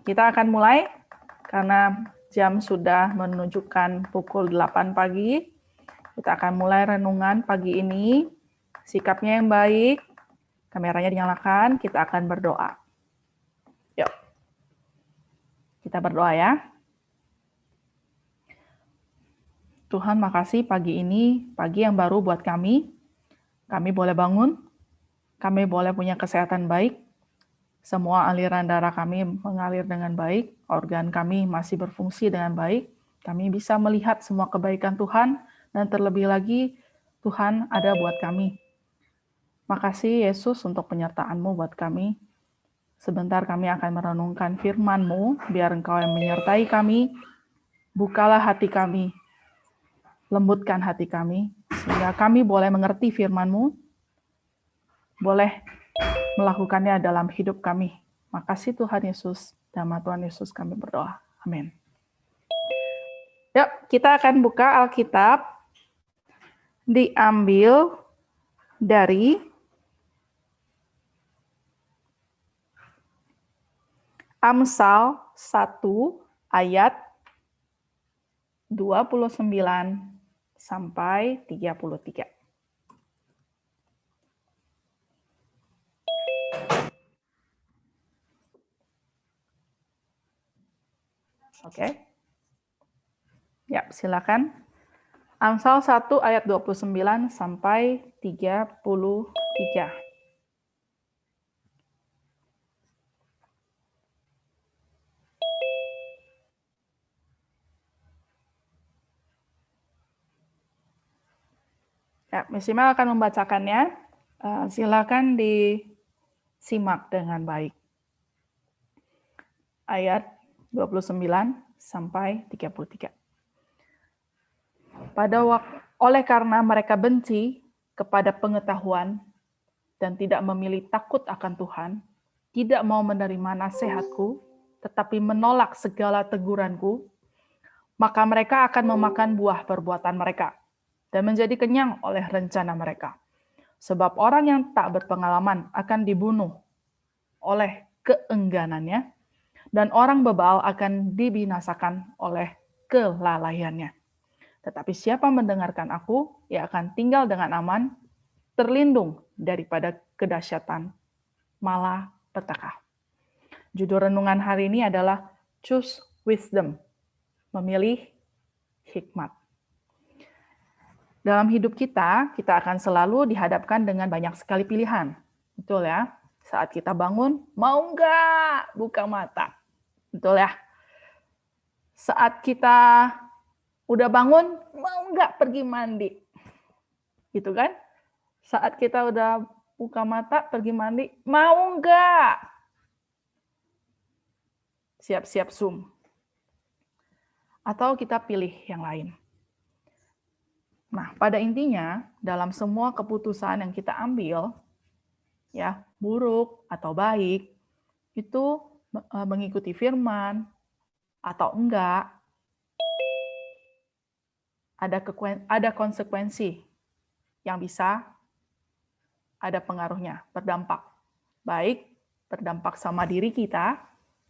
kita akan mulai karena jam sudah menunjukkan pukul 8 pagi. Kita akan mulai renungan pagi ini. Sikapnya yang baik, kameranya dinyalakan, kita akan berdoa. Yuk, kita berdoa ya. Tuhan, makasih pagi ini, pagi yang baru buat kami. Kami boleh bangun, kami boleh punya kesehatan baik, semua aliran darah kami mengalir dengan baik, organ kami masih berfungsi dengan baik, kami bisa melihat semua kebaikan Tuhan, dan terlebih lagi, Tuhan ada buat kami. Makasih Yesus untuk penyertaan-Mu buat kami. Sebentar kami akan merenungkan firman-Mu, biar Engkau yang menyertai kami, bukalah hati kami, lembutkan hati kami, sehingga kami boleh mengerti firman-Mu, boleh melakukannya dalam hidup kami. Makasih Tuhan Yesus. Nama Tuhan Yesus kami berdoa. Amin. Yuk, kita akan buka Alkitab. Diambil dari Amsal 1 ayat 29 sampai 33. Oke. Ya, silakan. Amsal 1 ayat 29 sampai 33. Ya, Miss Imel akan membacakannya. Silakan disimak dengan baik. Ayat 29 sampai 33. Oleh karena mereka benci kepada pengetahuan dan tidak memilih takut akan Tuhan, tidak mau menerima nasihatku, tetapi menolak segala teguranku, maka mereka akan memakan buah perbuatan mereka dan menjadi kenyang oleh rencana mereka. Sebab orang yang tak berpengalaman akan dibunuh oleh keengganannya, dan orang bebal akan dibinasakan oleh kelalaiannya. Tetapi siapa mendengarkan aku, ia akan tinggal dengan aman, terlindung daripada kedahsyatan malapetaka. Judul renungan hari ini adalah Choose Wisdom, memilih hikmat. Dalam hidup kita akan selalu dihadapkan dengan banyak sekali pilihan. Betul ya? Saat kita bangun, mau nggak buka mata? Betul ya? Saat kita udah bangun, mau nggak pergi mandi? Gitu kan? Saat kita udah buka mata, pergi mandi, mau nggak? Siap-siap Zoom. Atau kita pilih yang lain. Nah, pada intinya, dalam semua keputusan yang kita ambil, ya, buruk atau baik, itu mengikuti firman atau enggak, ada konsekuensi yang bisa ada pengaruhnya, berdampak. Baik, berdampak sama diri kita,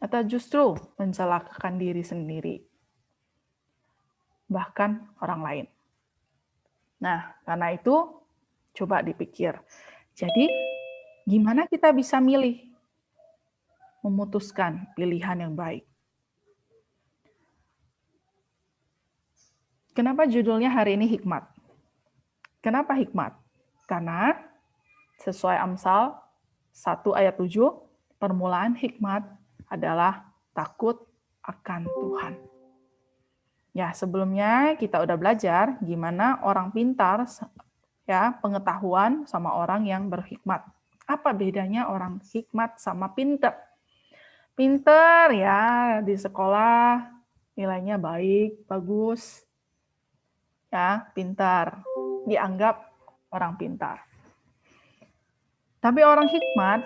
atau justru mencelakakan diri sendiri, bahkan orang lain. Nah, karena itu, coba dipikir. Jadi, gimana kita bisa memutuskan pilihan yang baik? Kenapa judulnya hari ini hikmat? Kenapa hikmat? Karena sesuai Amsal 1 ayat 7, permulaan hikmat adalah takut akan Tuhan. Ya, sebelumnya kita udah belajar gimana orang pintar, ya, pengetahuan sama orang yang berhikmat. Apa bedanya orang hikmat sama pintar? Pintar ya, di sekolah nilainya baik, bagus. Ya, pintar. Dianggap orang pintar. Tapi orang hikmat,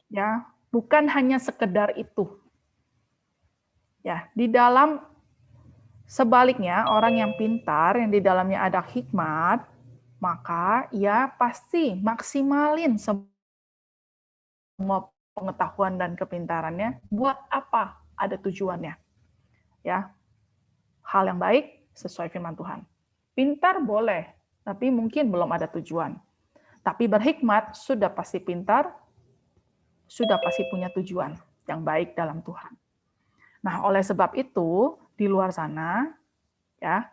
ya, bukan hanya sekedar itu. Ya, di dalam sebaliknya, orang yang pintar, yang di dalamnya ada hikmat, maka ia pasti maksimalin semua pengetahuan dan kepintarannya. Buat apa? ada tujuannya. Ya, hal yang baik sesuai firman Tuhan. Pintar boleh, tapi mungkin belum ada tujuan. Tapi berhikmat sudah pasti pintar, sudah pasti punya tujuan yang baik dalam Tuhan. Nah, oleh sebab itu, di luar sana, ya,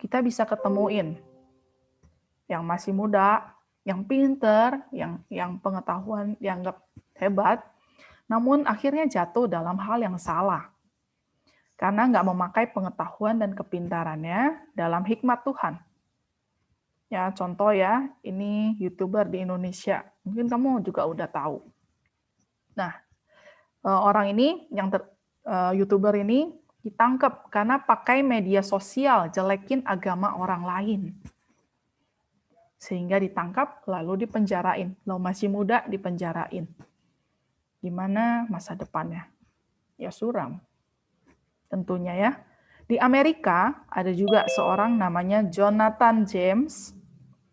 kita bisa ketemuin yang masih muda, yang pinter, yang pengetahuan dianggap hebat, namun akhirnya jatuh dalam hal yang salah. Karena nggak memakai pengetahuan dan kepintarannya dalam hikmat Tuhan. Ya, contoh ya, ini YouTuber di Indonesia. Mungkin kamu juga udah tahu. Nah, orang ini, YouTuber ini ditangkap karena pakai media sosial jelekin agama orang lain. Sehingga ditangkap lalu dipenjarain. Lo masih muda dipenjarain. Gimana masa depannya? Ya suram. Tentunya ya. Di Amerika ada juga seorang namanya Jonathan James.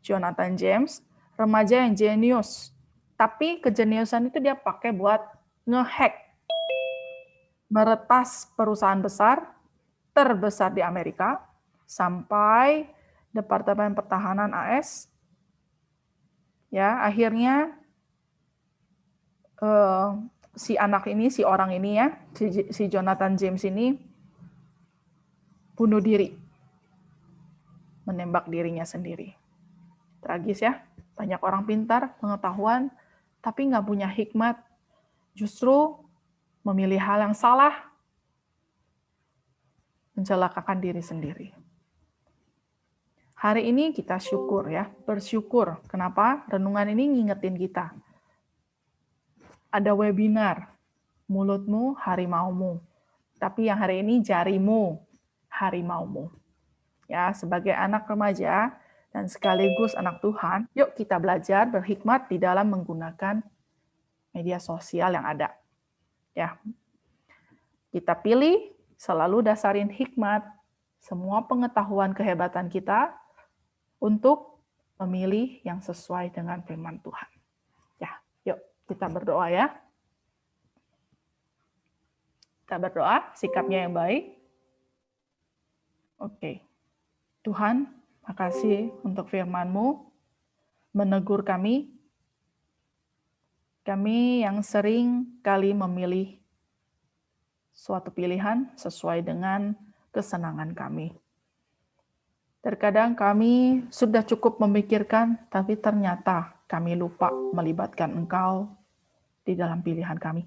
Jonathan James, remaja yang jenius. Tapi kejeniusan itu dia pakai buat ngehack, meretas perusahaan besar, terbesar di Amerika, sampai Departemen Pertahanan AS. Ya, akhirnya si orang ini ya, si Jonathan James ini bunuh diri, menembak dirinya sendiri. Tragis ya, banyak orang pintar, pengetahuan, tapi nggak punya hikmat, justru memilih hal yang salah, mencelakakan diri sendiri. Hari ini kita syukur ya, bersyukur. Kenapa? Renungan ini ngingetin kita. Ada webinar, mulutmu harimaumu. Tapi yang hari ini jarimu harimaumu. Ya, sebagai anak remaja dan sekaligus anak Tuhan, yuk kita belajar berhikmat di dalam menggunakan media sosial yang ada. Ya. Kita pilih selalu dasarin hikmat, semua pengetahuan kehebatan kita untuk memilih yang sesuai dengan firman Tuhan. Ya, yuk kita berdoa ya. Kita berdoa, sikapnya yang baik. Oke. Tuhan, makasih untuk firman-Mu, menegur kami yang sering kali memilih suatu pilihan sesuai dengan kesenangan kami. Terkadang kami sudah cukup memikirkan, tapi ternyata kami lupa melibatkan Engkau di dalam pilihan kami.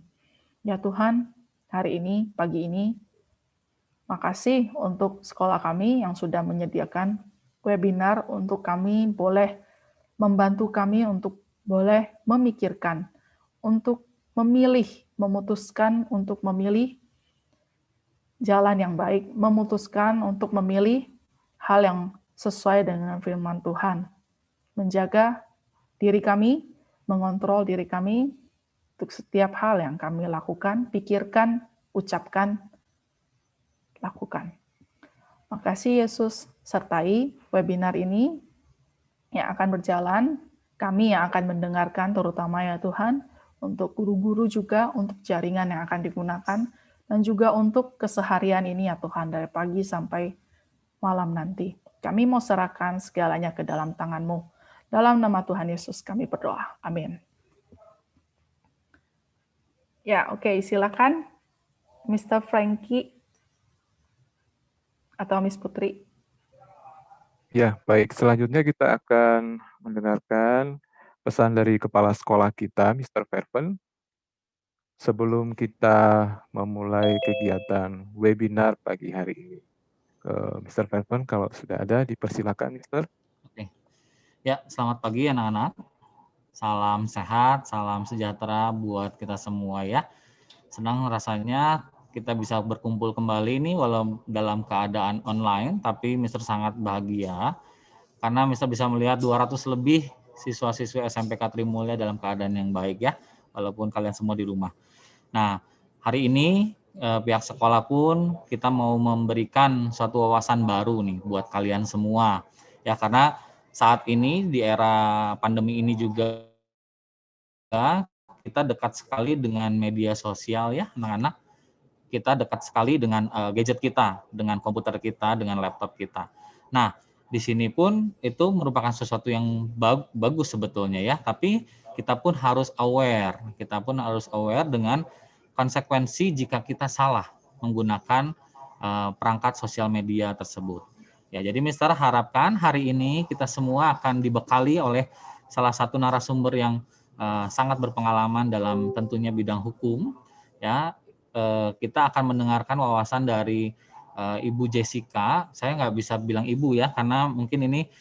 Ya Tuhan, hari ini, pagi ini, makasih untuk sekolah kami yang sudah menyediakan webinar untuk kami boleh membantu kami untuk boleh memikirkan, untuk memilih, memutuskan untuk memilih jalan yang baik, memutuskan untuk memilih hal yang sesuai dengan firman Tuhan. Menjaga diri kami, mengontrol diri kami untuk setiap hal yang kami lakukan, pikirkan, ucapkan, lakukan. Makasih Yesus, sertai webinar ini yang akan berjalan, kami yang akan mendengarkan terutama ya Tuhan, untuk guru-guru juga, untuk jaringan yang akan digunakan, dan juga untuk keseharian ini ya Tuhan, dari pagi sampai malam nanti. Kami mau serahkan segalanya ke dalam tangan-Mu. Dalam nama Tuhan Yesus kami berdoa. Amin. Ya, oke, silakan Mr. Frankie atau Miss Putri. Ya, baik. Selanjutnya kita akan mendengarkan pesan dari kepala sekolah kita, Mr. Verven. Sebelum kita memulai kegiatan webinar pagi hari ini. Mr. Verven, kalau sudah ada, dipersilakan, Mr. Oke. Ya, selamat pagi anak-anak. Salam sehat, salam sejahtera buat kita semua ya. Senang rasanya kita bisa berkumpul kembali nih walau dalam keadaan online, tapi Mister sangat bahagia karena Mister bisa melihat 200 lebih siswa-siswi SMPK Trimulya dalam keadaan yang baik ya, walaupun kalian semua di rumah. Nah, hari ini pihak sekolah pun kita mau memberikan suatu wawasan baru nih buat kalian semua. Ya, karena saat ini di era pandemi ini juga kita dekat sekali dengan media sosial ya anak-anak. Kita dekat sekali dengan gadget kita, dengan komputer kita, dengan laptop kita. Nah, di sini pun itu merupakan sesuatu yang bagus sebetulnya ya, tapi kita pun harus aware. Kita pun harus aware dengan konsekuensi jika kita salah menggunakan perangkat sosial media tersebut. Ya, jadi Mister harapkan hari ini kita semua akan dibekali oleh salah satu narasumber yang sangat berpengalaman dalam tentunya bidang hukum. Ya, kita akan mendengarkan wawasan dari Ibu Jessica. Saya nggak bisa bilang ibu ya, karena mungkin ini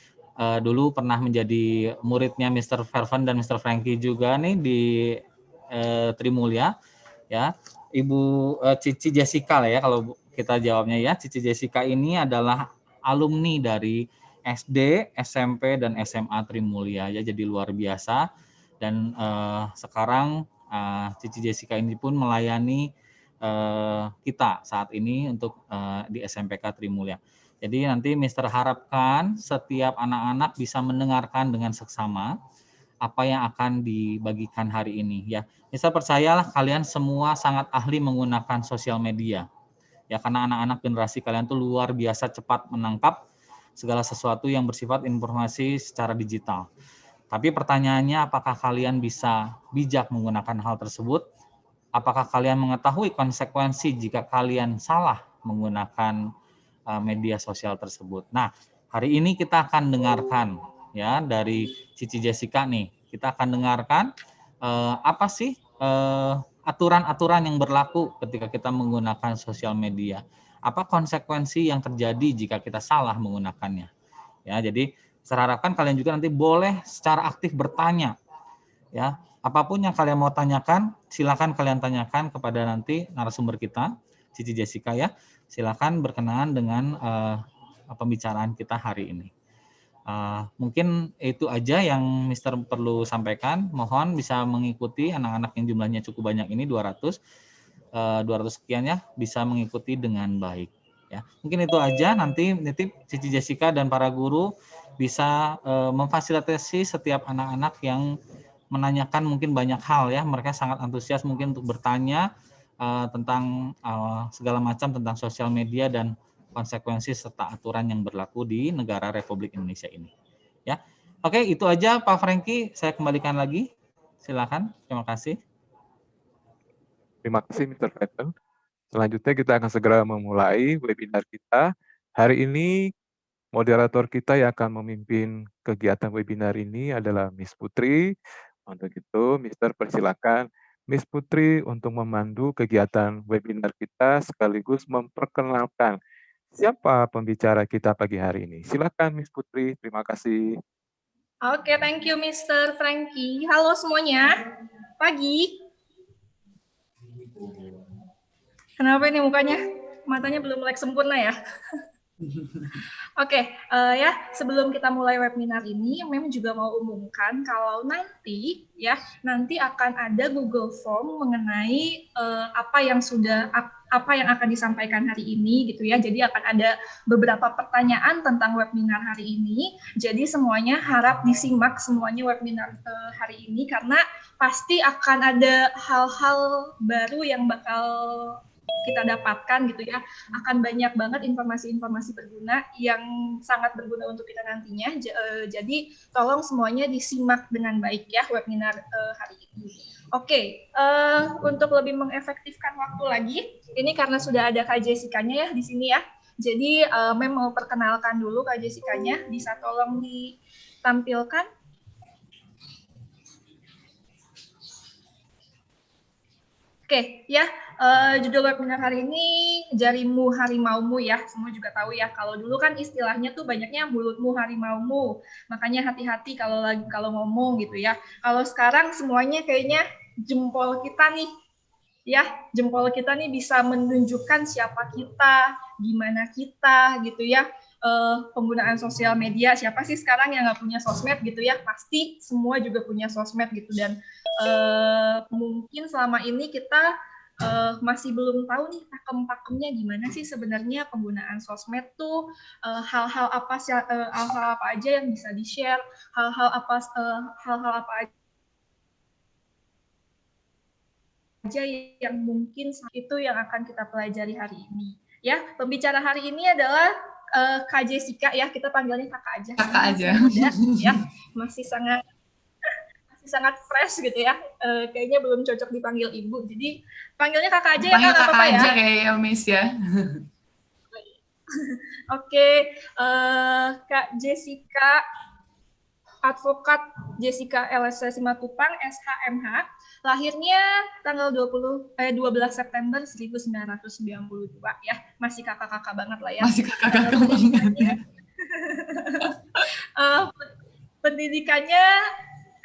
dulu pernah menjadi muridnya Mr. Fervan dan Mr. Frankie juga nih di Trimulya. Ya, Ibu Cici Jessica lah ya kalau kita jawabnya ya. Cici Jessica ini adalah alumni dari SD, SMP, dan SMA Trimulya ya, jadi luar biasa. Dan sekarang Cici Jessica ini pun melayani kita saat ini untuk di SMPK Trimulya. Jadi nanti Mister harapkan setiap anak-anak bisa mendengarkan dengan seksama apa yang akan dibagikan hari ini ya. Mister percayalah kalian semua sangat ahli menggunakan sosial media. Ya, karena anak-anak generasi kalian tuh luar biasa cepat menangkap segala sesuatu yang bersifat informasi secara digital. Tapi pertanyaannya, apakah kalian bisa bijak menggunakan hal tersebut? Apakah kalian mengetahui konsekuensi jika kalian salah menggunakan media sosial tersebut? Nah, hari ini kita akan dengarkan ya dari Cici Jessica nih. Kita akan dengarkan apa sih aturan-aturan yang berlaku ketika kita menggunakan sosial media. Apa konsekuensi yang terjadi jika kita salah menggunakannya? Ya, jadi saya harapkan kalian juga nanti boleh secara aktif bertanya. Ya, apapun yang kalian mau tanyakan, silakan kalian tanyakan kepada nanti narasumber kita, Cici Jessica ya. Silakan berkenaan dengan pembicaraan kita hari ini. Mungkin itu aja yang Mister perlu sampaikan. Mohon bisa mengikuti anak-anak yang jumlahnya cukup banyak ini 200 sekian ya, bisa mengikuti dengan baik. Ya, mungkin itu aja. Nanti nitip Cici Jessica dan para guru bisa memfasilitasi setiap anak-anak yang menanyakan mungkin banyak hal ya. Mereka sangat antusias mungkin untuk bertanya tentang segala macam tentang sosial media dan konsekuensi serta aturan yang berlaku di negara Republik Indonesia ini. Ya, oke, itu aja Pak Frankie. Saya kembalikan lagi. Silakan. Terima kasih. Terima kasih Mr. Fervan. Selanjutnya kita akan segera memulai webinar kita. Hari ini moderator kita yang akan memimpin kegiatan webinar ini adalah Miss Putri. Untuk itu, Mr. persilakan Miss Putri untuk memandu kegiatan webinar kita sekaligus memperkenalkan siapa pembicara kita pagi hari ini. Silakan Miss Putri, terima kasih. Oke, thank you Mr. Frankie. Halo semuanya, pagi. Kenapa ini mukanya? Matanya belum melek sempurna ya? Oke, ya sebelum kita mulai webinar ini, memang juga mau umumkan kalau nanti akan ada Google Form mengenai apa yang akan disampaikan hari ini gitu ya. Jadi akan ada beberapa pertanyaan tentang webinar hari ini. Jadi semuanya harap disimak semuanya webinar hari ini karena pasti akan ada hal-hal baru yang bakal kita dapatkan gitu ya, akan banyak banget informasi-informasi berguna yang sangat berguna untuk kita nantinya. Jadi tolong semuanya disimak dengan baik ya webinar hari ini. Oke, untuk lebih mengefektifkan waktu lagi, ini karena sudah ada Kak Jessica-nya ya di sini ya. Jadi Mem mau perkenalkan dulu Kak Jessica-nya, bisa tolong ditampilkan. Oke, ya, judul webinar hari ini jarimu harimaumu ya, semua juga tahu ya. Kalau dulu kan istilahnya tuh banyaknya mulutmu harimaumu, makanya hati-hati kalau ngomong gitu ya. Kalau sekarang semuanya kayaknya jempol kita nih, ya, jempol kita nih bisa menunjukkan siapa kita, gimana kita gitu ya. Penggunaan sosial media, siapa sih sekarang yang nggak punya sosmed gitu ya, pasti semua juga punya sosmed gitu. Dan mungkin selama ini kita masih belum tahu nih pakem-pakemnya gimana sih sebenarnya penggunaan sosmed tuh, hal-hal apa aja yang bisa di-share, hal-hal apa aja aja yang mungkin itu yang akan kita pelajari hari ini. Ya, pembicara hari ini adalah Kak Jessica ya, kita panggilnya kakak aja. Kakak aja. Muda, ya, masih sangat fresh gitu ya. Kayaknya belum cocok dipanggil ibu. Jadi panggilnya kakak aja ya, Panggil Kak, nggak kakak apa-apa ya. aja kayaknya Miss ya. Oke, Kak Jessica, advokat Jessica LSC Simatupang, SHMH, lahirnya tanggal 12 September 1992 ya, masih kakak-kakak banget lah ya. Masih kakak-kakak banget. Pendidikannya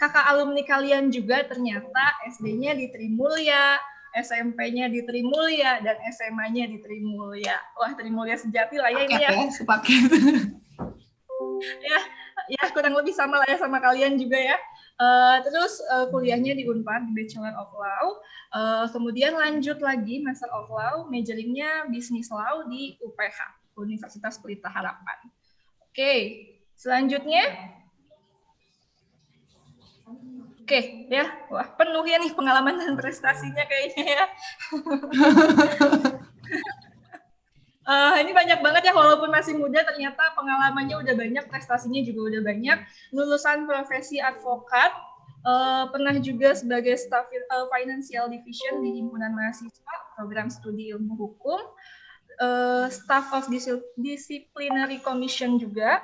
kakak alumni kalian juga ternyata SD-nya di Trimulya, SMP-nya di Trimulya, dan SMA-nya di Trimulya. Wah, Trimulya sejati lah ya ini ya. Sepaket. Ya kurang lebih sama lah ya sama kalian juga ya. Terus kuliahnya di Unpad, di Bachelor of Law. Kemudian lanjut lagi Master of Law, majoringnya Business Law di UPH, Universitas Pelita Harapan. Oke, selanjutnya. Oke, ya. Wah, penuh ya nih pengalaman dan prestasinya kayaknya ya. Ini banyak banget ya, walaupun masih muda ternyata pengalamannya udah banyak, prestasinya juga udah banyak. Lulusan profesi advokat, pernah juga sebagai staf Financial Division di Himpunan Mahasiswa, program studi ilmu hukum, staff of Disciplinary Commission juga,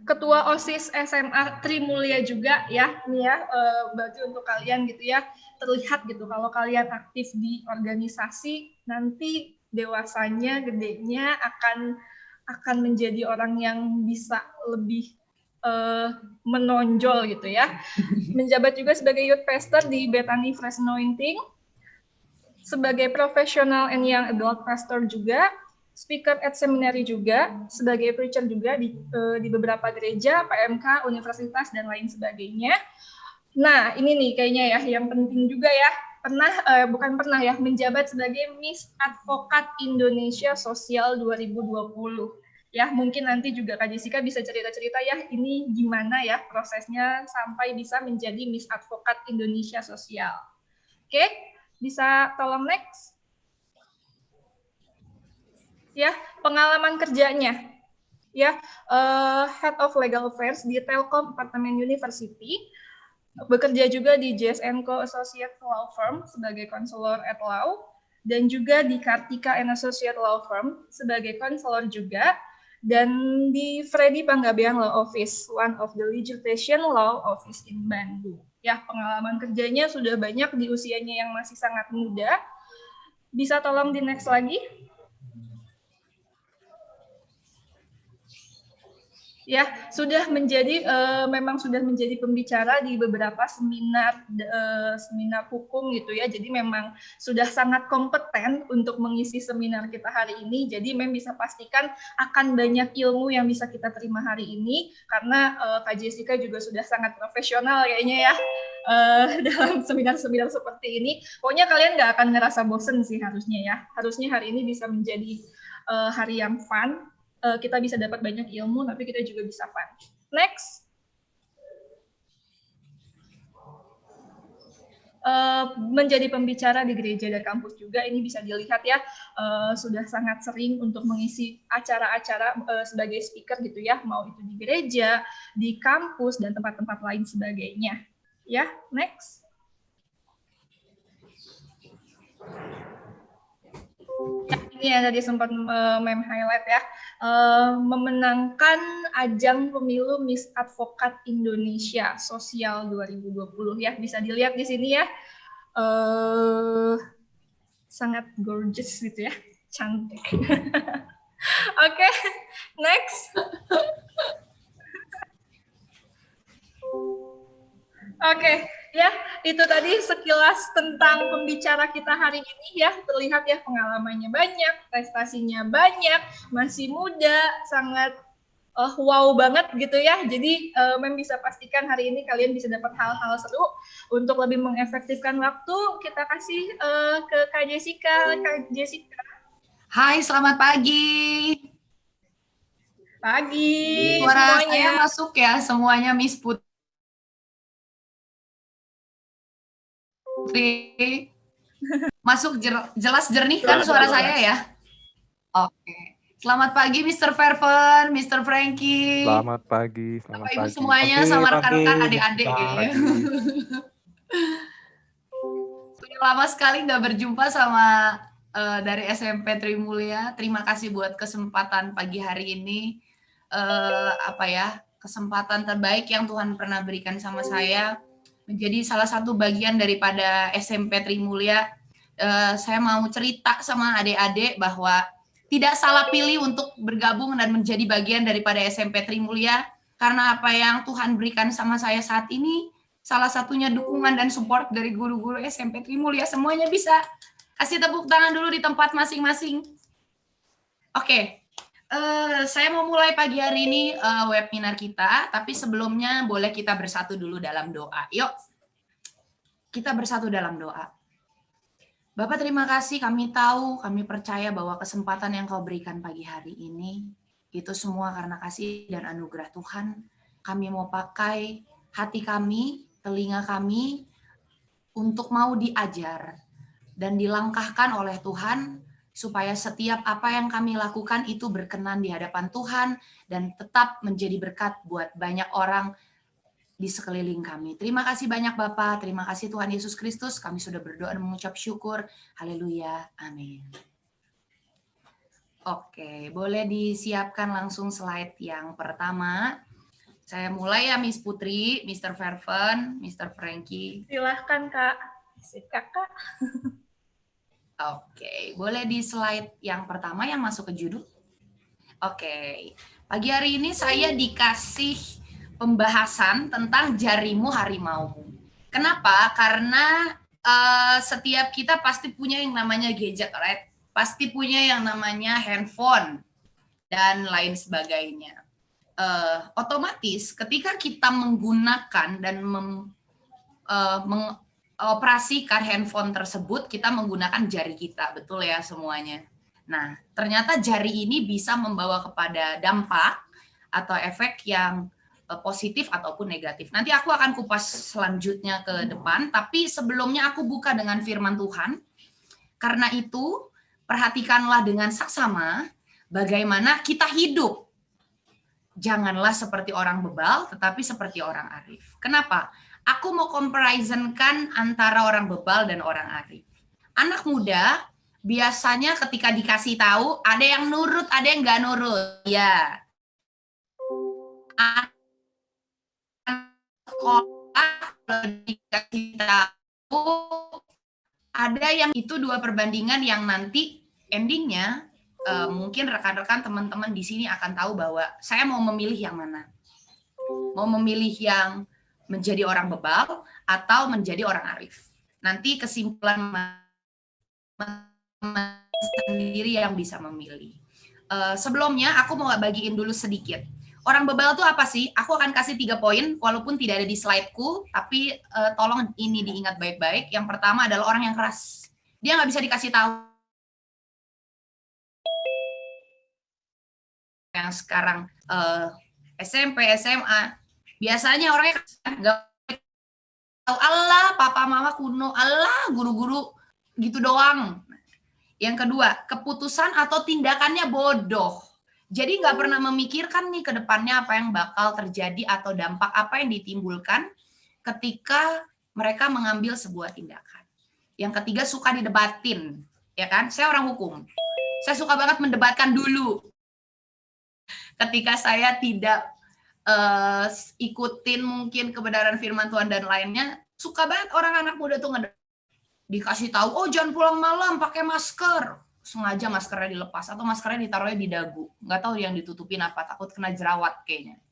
Ketua OSIS SMA Trimulya juga ya, nih ya, berarti untuk kalian gitu ya, terlihat gitu kalau kalian aktif di organisasi, nanti dewasanya, gedenya akan menjadi orang yang bisa lebih menonjol gitu ya. Menjabat juga sebagai youth pastor di Bethany Fresh Anointing, sebagai profesional and young adult pastor juga, speaker at seminary juga, sebagai preacher juga di beberapa gereja, PMK, universitas, dan lain sebagainya. Nah, ini nih kayaknya ya, yang penting juga ya, menjabat sebagai Miss Advokat Indonesia Sosial 2020. Ya, mungkin nanti juga Kak Jessica bisa cerita-cerita ya, ini gimana ya prosesnya sampai bisa menjadi Miss Advokat Indonesia Sosial. Oke, bisa tolong next. Ya, pengalaman kerjanya, ya, Head of Legal Affairs di Telkom Apartemen University, bekerja juga di JS & Co Associate Law Firm sebagai konselor at law, dan juga di Kartika & Associate Law Firm sebagai konselor juga, dan di Freddy Panggabean Law Office, one of the litigation law office in Bandung. Ya, pengalaman kerjanya sudah banyak di usianya yang masih sangat muda. Bisa tolong di next lagi. Ya, memang sudah menjadi pembicara di beberapa seminar hukum gitu ya. Jadi memang sudah sangat kompeten untuk mengisi seminar kita hari ini. Jadi memang bisa pastikan akan banyak ilmu yang bisa kita terima hari ini, karena Kak Jessica juga sudah sangat profesional kayaknya ya dalam seminar-seminar seperti ini. Pokoknya kalian nggak akan ngerasa bosen sih harusnya ya. Harusnya hari ini bisa menjadi hari yang fun. Kita bisa dapat banyak ilmu, tapi kita juga bisa fun. Next. Menjadi pembicara di gereja dan kampus juga, ini bisa dilihat ya, sudah sangat sering untuk mengisi acara-acara sebagai speaker gitu ya, mau itu di gereja, di kampus, dan tempat-tempat lain sebagainya. Ya, next. Ya, ini yang tadi sempat mem highlight ya, memenangkan ajang pemilu Miss Advokat Indonesia Sosial 2020 ya, bisa dilihat di sini ya, sangat gorgeous gitu ya, cantik. Oke, next. Oke, ya, itu tadi sekilas tentang pembicara kita hari ini ya. Terlihat ya pengalamannya banyak, prestasinya banyak, masih muda, sangat wow banget gitu ya. Jadi Mem bisa pastikan hari ini kalian bisa dapat hal-hal seru. Untuk lebih mengefektifkan waktu, kita kasih ke Kak Jessica. Kak Jessica. Hai, selamat pagi. Pagi Suara semuanya. saya masuk ya, semuanya Miss Put. Putri. Masuk jelas jernih kan suara saya ya? Oke. Selamat pagi Mr. Ferven, Mr. Frankie. Selamat pagi, selamat Bapak Ibu pagi. semuanya Pagi, sama pagi. rekan-rekan adik-adik ya. Pagi. Sudah lama sekali nggak berjumpa sama dari SMP Trimulya. Terima kasih buat kesempatan pagi hari ini. Kesempatan terbaik yang Tuhan pernah berikan sama saya menjadi salah satu bagian daripada SMP Trimulya. Saya mau cerita sama adik-adik bahwa tidak salah pilih untuk bergabung dan menjadi bagian daripada SMP Trimulya karena apa yang Tuhan berikan sama saya saat ini salah satunya dukungan dan support dari guru-guru SMP Trimulya. Semuanya bisa kasih tepuk tangan dulu di tempat masing-masing. Oke. Saya mau mulai pagi hari ini webinar kita, tapi sebelumnya boleh kita bersatu dulu dalam doa. Yuk, kita bersatu dalam doa. Bapak terima kasih, kami tahu, kami percaya bahwa kesempatan yang Kau berikan pagi hari ini, itu semua karena kasih dan anugerah Tuhan. Kami mau pakai hati kami, telinga kami, untuk mau diajar dan dilangkahkan oleh Tuhan, supaya setiap apa yang kami lakukan itu berkenan di hadapan Tuhan dan tetap menjadi berkat buat banyak orang di sekeliling kami. Terima kasih banyak Bapak, terima kasih Tuhan Yesus Kristus, kami sudah berdoa dan mengucap syukur. Haleluya, amin. Oke, boleh disiapkan langsung slide yang pertama. Saya mulai ya Miss Putri, Mr. Ferven, Mr. Frankie. Silahkan Kak. Sip Kakak. Oke, boleh di slide yang pertama yang masuk ke judul. Oke, pagi hari ini saya dikasih pembahasan tentang jarimu harimaumu. Kenapa? Karena setiap kita pasti punya yang namanya gadget, right? Pasti punya yang namanya handphone dan lain sebagainya. Otomatis ketika kita menggunakan dan mengoperasikan handphone tersebut, kita menggunakan jari kita, betul ya semuanya. Nah, ternyata jari ini bisa membawa kepada dampak atau efek yang positif ataupun negatif. Nanti aku akan kupas selanjutnya ke depan, tapi sebelumnya aku buka dengan firman Tuhan. Karena itu, perhatikanlah dengan saksama bagaimana kita hidup. Janganlah seperti orang bebal, tetapi seperti orang arif. Kenapa? Aku mau comparisonkan antara orang bebal dan orang arif. Anak muda biasanya ketika dikasih tahu ada yang nurut, ada yang nggak nurut. Ya. Sekolah kalau dikasih tahu ada yang itu dua perbandingan yang nanti endingnya mungkin rekan-rekan teman-teman di sini akan tahu bahwa saya mau memilih yang mana. Mau memilih yang menjadi orang bebal atau menjadi orang arif. Nanti kesimpulan sendiri yang bisa memilih. Sebelumnya aku mau bagiin dulu sedikit. Orang bebal itu apa sih? Aku akan kasih 3 poin, walaupun tidak ada di slideku, tapi tolong ini diingat baik-baik. Yang pertama adalah orang yang keras. Dia nggak bisa dikasih tahu. Yang sekarang SMP, SMA, biasanya orangnya nggak tahu, Allah, papa mama kuno, Allah, guru-guru gitu doang. Yang kedua, keputusan atau tindakannya bodoh. Jadi nggak pernah memikirkan nih ke depannya apa yang bakal terjadi atau dampak apa yang ditimbulkan ketika mereka mengambil sebuah tindakan. Yang ketiga, suka didebatin, ya kan? Saya orang hukum. Saya suka banget mendebatkan dulu. Ketika saya tidak ikutin mungkin kebenaran firman Tuhan dan lainnya, suka banget orang anak muda tuh dikasih tahu, oh jangan pulang malam pakai masker, sengaja maskernya dilepas atau maskernya ditaruhnya di dagu, nggak tahu yang ditutupin apa, takut kena jerawat kayaknya.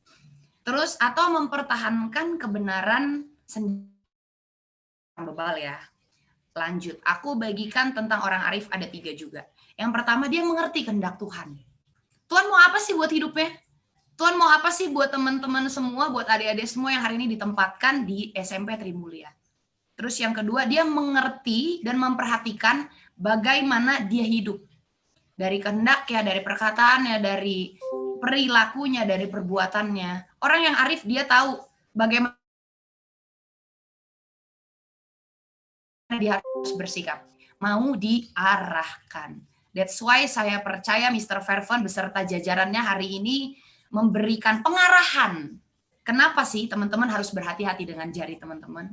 Terus atau mempertahankan kebenaran sendiri, bebal ya. Lanjut, aku bagikan tentang orang arif ada 3 juga. Yang pertama, dia mengerti kehendak Tuhan. Tuhan mau apa sih buat hidupnya? Tuhan mau apa sih buat teman-teman semua, buat adik-adik semua yang hari ini ditempatkan di SMP Trimulya. Terus yang kedua, dia mengerti dan memperhatikan bagaimana dia hidup. Dari kehendaknya, dari perkataannya, dari perilakunya, dari perbuatannya. Orang yang arif dia tahu bagaimana dia harus bersikap, mau diarahkan. That's why saya percaya Mr. Vervan beserta jajarannya hari ini memberikan pengarahan. Kenapa sih teman-teman harus berhati-hati dengan jari teman-teman?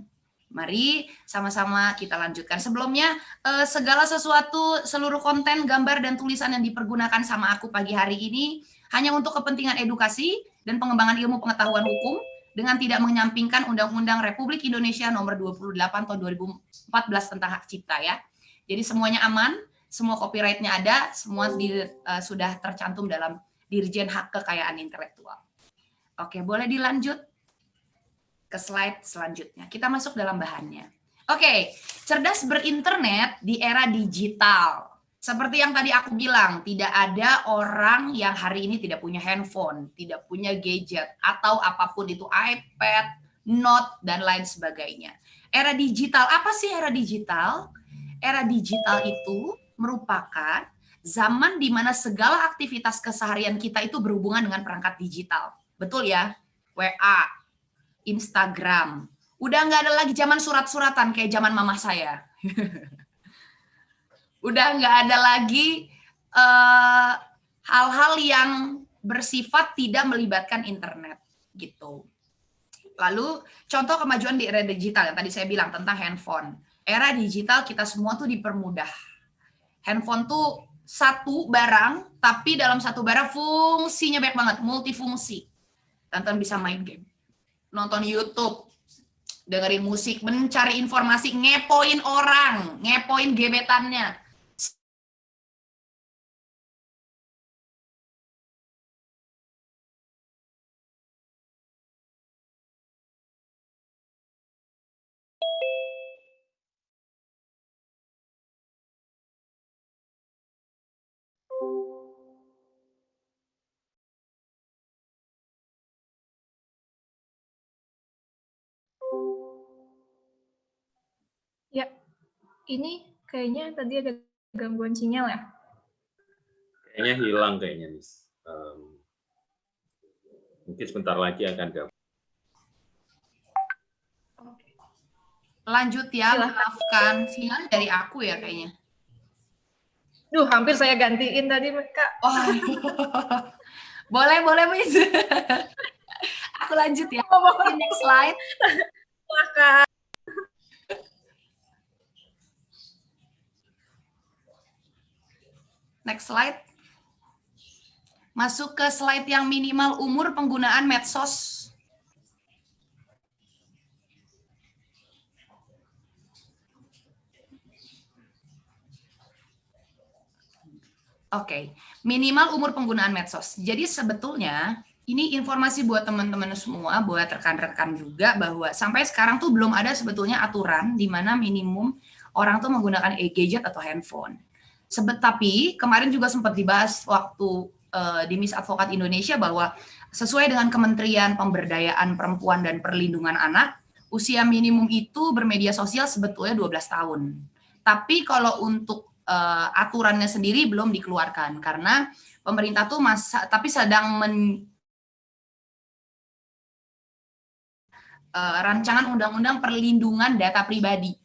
Mari sama-sama kita lanjutkan. Sebelumnya, segala sesuatu, seluruh konten, gambar, dan tulisan yang dipergunakan sama aku pagi hari ini hanya untuk kepentingan edukasi dan pengembangan ilmu pengetahuan hukum dengan tidak menyampingkan Undang-Undang Republik Indonesia Nomor 28 Tahun 2014 tentang hak cipta ya. Jadi semuanya aman, semua copyright-nya ada, semua sudah tercantum dalam Dirjen Hak Kekayaan Intelektual. Oke, boleh dilanjut ke slide selanjutnya. Kita masuk dalam bahannya. Oke, cerdas berinternet di era digital. Seperti yang tadi aku bilang, tidak ada orang yang hari ini tidak punya handphone, tidak punya gadget, atau apapun itu, iPad, Note, dan lain sebagainya. Era digital, apa sih era digital? Era digital itu merupakan zaman di mana segala aktivitas keseharian kita itu berhubungan dengan perangkat digital. Betul ya? WA, Instagram. Udah nggak ada lagi zaman surat-suratan kayak zaman mama saya. Udah nggak ada lagi hal-hal yang bersifat tidak melibatkan internet gitu. Lalu contoh kemajuan di era digital yang tadi saya bilang tentang handphone. Era digital kita semua tuh dipermudah. Handphone tuh satu barang, tapi dalam satu barang fungsinya banyak banget, multifungsi. Tonton bisa main game, nonton YouTube, dengerin musik, mencari informasi, ngepoin orang, ngepoin gebetannya. Ya, ini kayaknya tadi ada gangguan sinyal ya. Kayaknya hilang kayaknya, Miss. Mungkin sebentar lagi akan gabung. Lanjut ya, Silahkan. maafkan. Sinyal dari aku ya kayaknya. Duh, hampir saya gantiin tadi, Kak. Oh. boleh, Miss. Aku lanjut ya. Next slide. Silakan. Next slide. Masuk ke slide yang minimal umur penggunaan medsos. Oke, minimal umur penggunaan medsos. Jadi sebetulnya ini informasi buat teman-teman semua, buat rekan-rekan juga bahwa sampai sekarang tuh belum ada sebetulnya aturan di mana minimum orang tuh menggunakan e-gadget atau handphone. Tapi kemarin juga sempat dibahas waktu di Miss Advokat Indonesia bahwa sesuai dengan Kementerian Pemberdayaan Perempuan dan Perlindungan Anak, usia minimum itu bermedia sosial sebetulnya 12 tahun. Tapi kalau untuk aturannya sendiri belum dikeluarkan karena pemerintah tuh sedang rancangan undang-undang perlindungan data pribadi.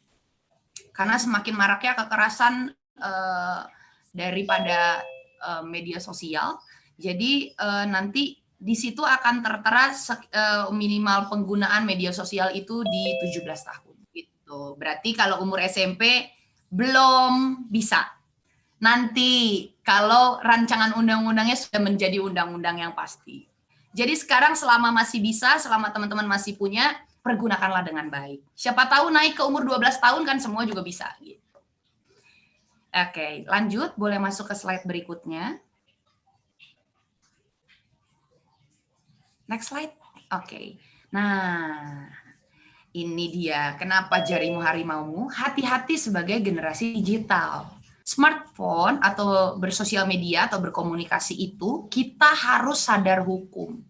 Karena semakin maraknya kekerasan daripada media sosial, jadi nanti di situ akan tertera minimal penggunaan media sosial itu di 17 tahun. Gitu. Berarti kalau umur SMP belum bisa. Nanti kalau rancangan undang-undangnya sudah menjadi undang-undang yang pasti. Jadi sekarang selama masih bisa, selama teman-teman masih punya, pergunakanlah dengan baik. Siapa tahu naik ke umur 12 tahun kan semua juga bisa. Gitu. Oke, lanjut. Boleh masuk ke slide berikutnya. Next slide. Oke. Nah, ini dia kenapa jarimu harimaumu, hati-hati sebagai generasi digital. Smartphone atau bersosial media atau berkomunikasi itu kita harus sadar hukum.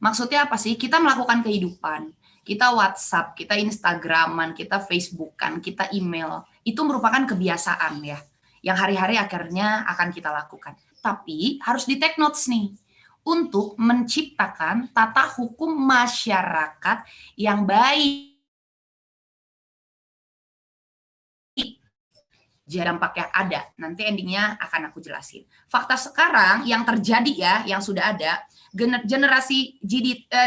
Maksudnya apa sih? Kita melakukan kehidupan. Kita WhatsApp, kita Instagraman, kita Facebookan, kita email. Itu merupakan kebiasaan ya. Yang hari-hari akhirnya akan kita lakukan. Tapi harus di take notes nih. Untuk menciptakan tata hukum masyarakat yang baik. dampaknya ada. Nanti endingnya akan aku jelasin. Fakta sekarang yang terjadi ya, yang sudah ada, generasi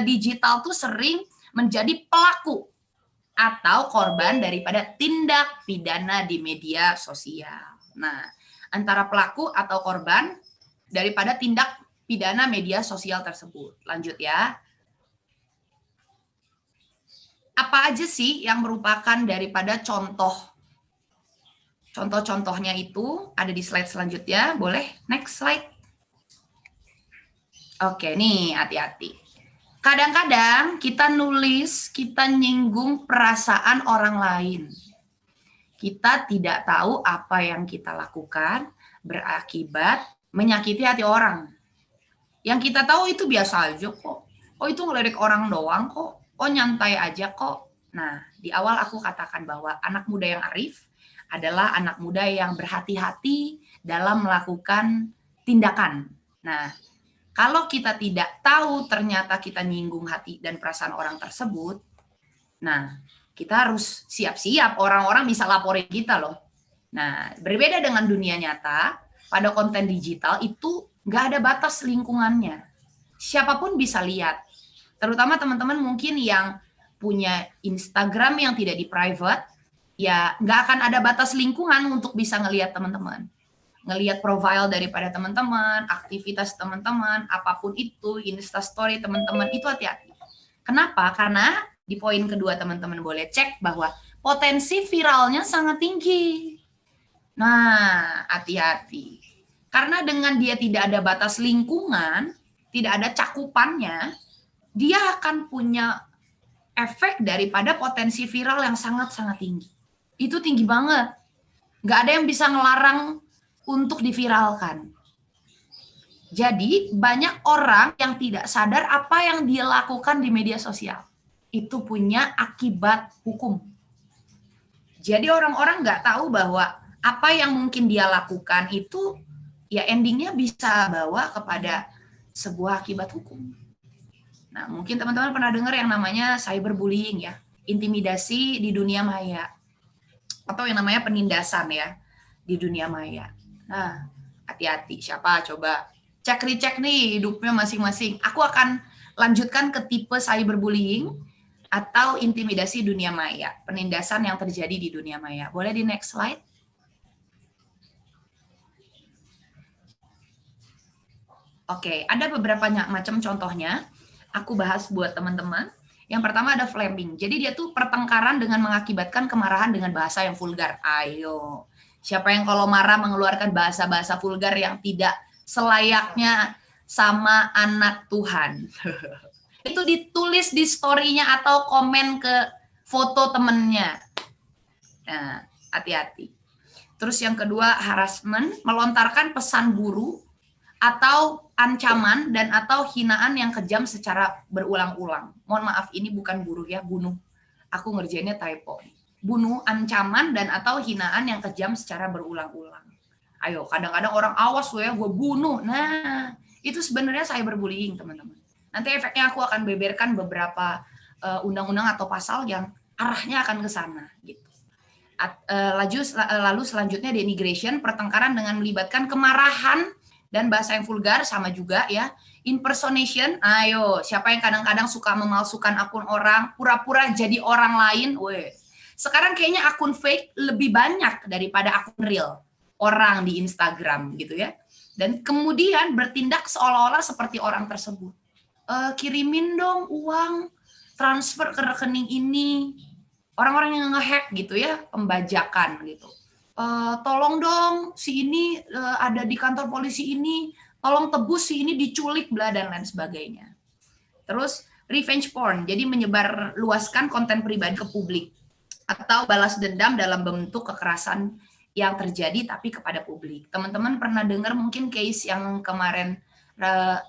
digital tuh sering menjadi pelaku atau korban daripada tindak pidana di media sosial. Nah, antara pelaku atau korban daripada tindak pidana media sosial tersebut. Lanjut ya. Apa aja sih yang merupakan daripada contoh? Contoh-contohnya itu ada di slide selanjutnya. Boleh? Next slide. Oke, nih hati-hati. Kadang-kadang kita nulis, kita nyinggung perasaan orang lain. Kita tidak tahu apa yang kita lakukan berakibat menyakiti hati orang. Yang kita tahu itu biasa aja kok. Oh, itu ngelirik orang doang kok. Oh, nyantai aja kok. Nah, di awal aku katakan bahwa anak muda yang arif adalah anak muda yang berhati-hati dalam melakukan tindakan. Nah, kalau kita tidak tahu ternyata kita nyinggung hati dan perasaan orang tersebut, nah, kita harus siap-siap, orang-orang bisa laporin kita loh. Nah, berbeda dengan dunia nyata, pada konten digital itu nggak ada batas lingkungannya. Siapapun bisa lihat. Terutama teman-teman mungkin yang punya Instagram yang tidak di private, ya nggak akan ada batas lingkungan untuk bisa ngelihat teman-teman. Ngelihat profile daripada teman-teman, aktivitas teman-teman, apapun itu, Instastory teman-teman, itu hati-hati. Kenapa? Karena di poin kedua teman-teman boleh cek bahwa potensi viralnya sangat tinggi. Nah, hati-hati. Karena dengan dia tidak ada batas lingkungan, tidak ada cakupannya, dia akan punya efek daripada potensi viral yang sangat-sangat tinggi. Itu tinggi banget. Nggak ada yang bisa ngelarang untuk diviralkan. Jadi banyak orang yang tidak sadar apa yang dia lakukan di media sosial. Itu punya akibat hukum. Jadi orang-orang nggak tahu bahwa apa yang mungkin dia lakukan itu ya endingnya bisa bawa kepada sebuah akibat hukum. Nah, mungkin teman-teman pernah dengar yang namanya cyberbullying ya, intimidasi di dunia maya, atau yang namanya penindasan ya di dunia maya. Nah, hati-hati. Siapa coba cek-recek nih hidupnya masing-masing. Aku akan lanjutkan ke tipe cyberbullying atau intimidasi dunia maya, penindasan yang terjadi di dunia maya. Boleh di next slide? Oke, ada beberapa macam contohnya. Aku bahas buat teman-teman. Yang pertama ada flaming. Jadi dia tuh pertengkaran dengan mengakibatkan kemarahan dengan bahasa yang vulgar. Ayo, siapa yang kalau marah mengeluarkan bahasa-bahasa vulgar yang tidak selayaknya sama anak Tuhan? Itu ditulis di story-nya atau komen ke foto temennya. Nah, hati-hati. Terus yang kedua harassment, melontarkan pesan guru atau ancaman dan atau hinaan yang kejam secara berulang-ulang. Mohon maaf, ini bukan buruh ya, bunuh. Aku ngerjainnya typo. Bunuh, ancaman, dan atau hinaan yang kejam secara berulang-ulang. Ayo, kadang-kadang orang awas loh ya, gue bunuh. Nah, itu sebenarnya cyberbullying, teman-teman. Nanti efeknya aku akan beberkan beberapa undang-undang atau pasal yang arahnya akan ke sana. Gitu. Lalu selanjutnya denigration, pertengkaran dengan melibatkan kemarahan, dan bahasa yang vulgar sama juga ya. Impersonation, ayo, siapa yang kadang-kadang suka memalsukan akun orang, pura-pura jadi orang lain, weh. Sekarang kayaknya akun fake lebih banyak daripada akun real orang di Instagram gitu ya. Dan kemudian bertindak seolah-olah seperti orang tersebut. Kirimin dong uang, transfer ke rekening ini. Orang-orang yang nge-hack gitu ya, pembajakan gitu. Tolong dong si ini ada di kantor polisi ini, tolong tebus si ini diculik bla dan lain sebagainya. Terus revenge porn, jadi menyebar luaskan konten pribadi ke publik atau balas dendam dalam bentuk kekerasan yang terjadi tapi kepada publik. Teman-teman pernah dengar mungkin case yang kemarin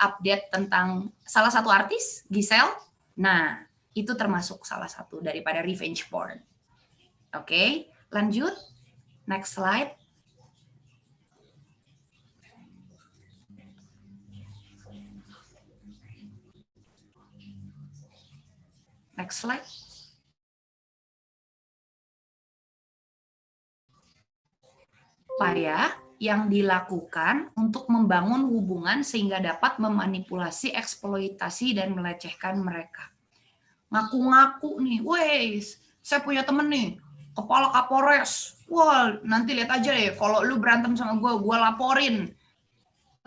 update tentang salah satu artis, Giselle? Nah, itu termasuk salah satu daripada revenge porn. Oke, lanjut. Next slide. Next slide. upaya yang dilakukan untuk membangun hubungan sehingga dapat memanipulasi, eksploitasi, dan melecehkan mereka. Ngaku-ngaku nih, wes, saya punya temen nih, kepala Kapolres. Wah, nanti lihat aja deh, kalau lu berantem sama gue laporin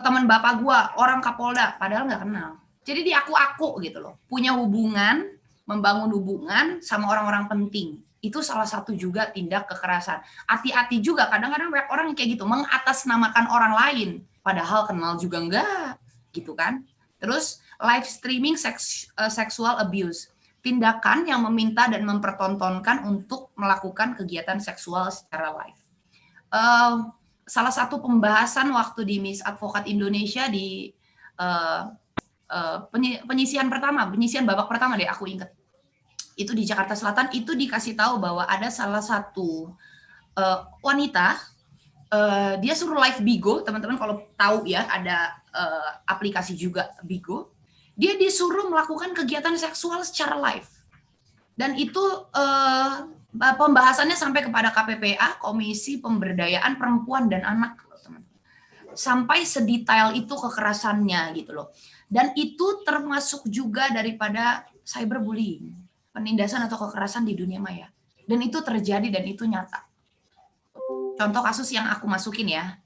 teman bapak gue, orang Kapolda, padahal nggak kenal. Jadi diaku-aku gitu loh, punya hubungan, membangun hubungan sama orang-orang penting. Itu salah satu juga tindak kekerasan. Hati-hati juga, kadang-kadang banyak orang kayak gitu, mengatasnamakan orang lain, padahal kenal juga enggak, gitu kan. Terus live streaming sexual abuse, tindakan yang meminta dan mempertontonkan untuk melakukan kegiatan seksual secara live. Salah satu pembahasan waktu di Miss Advokat Indonesia di penyisian babak pertama deh, aku ingat. Itu di Jakarta Selatan, itu dikasih tahu bahwa ada salah satu wanita, dia suruh live Bigo, teman-teman kalau tahu ya, ada aplikasi juga Bigo. Dia disuruh melakukan kegiatan seksual secara live. Dan itu pembahasannya sampai kepada KPPA, Komisi Pemberdayaan Perempuan dan Anak, teman-teman. Sampai sedetail itu kekerasannya gitu loh. Dan itu termasuk juga daripada cyberbullying, penindasan atau kekerasan di dunia maya. Dan itu terjadi dan itu nyata. Contoh kasus yang aku masukin ya,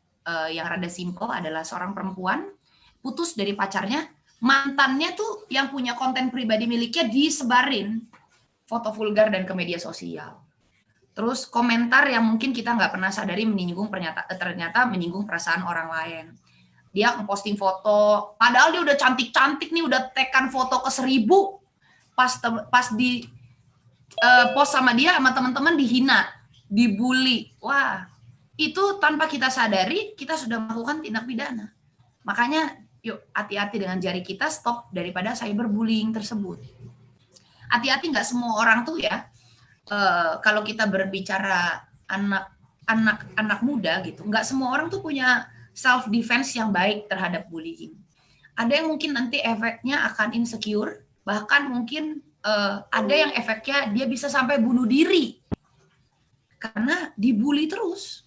yang rada simpel adalah seorang perempuan putus dari pacarnya, mantannya tuh yang punya konten pribadi miliknya disebarin foto vulgar dan ke media sosial. Terus komentar yang mungkin kita nggak pernah sadari ternyata menyinggung perasaan orang lain. Dia ngeposting foto, padahal dia udah cantik-cantik nih, udah tekan foto ke 1000. Pas di post sama dia, sama teman-teman dihina, dibully. Wah, itu tanpa kita sadari, kita sudah melakukan tindak pidana. Makanya yuk hati-hati dengan jari kita, stop daripada cyberbullying tersebut. Hati-hati, nggak semua orang tuh ya, kalau kita berbicara anak muda gitu, nggak semua orang tuh punya self defense yang baik terhadap bullying. Ada yang mungkin nanti efeknya akan insecure, bahkan mungkin ada yang efeknya dia bisa sampai bunuh diri karena dibully terus,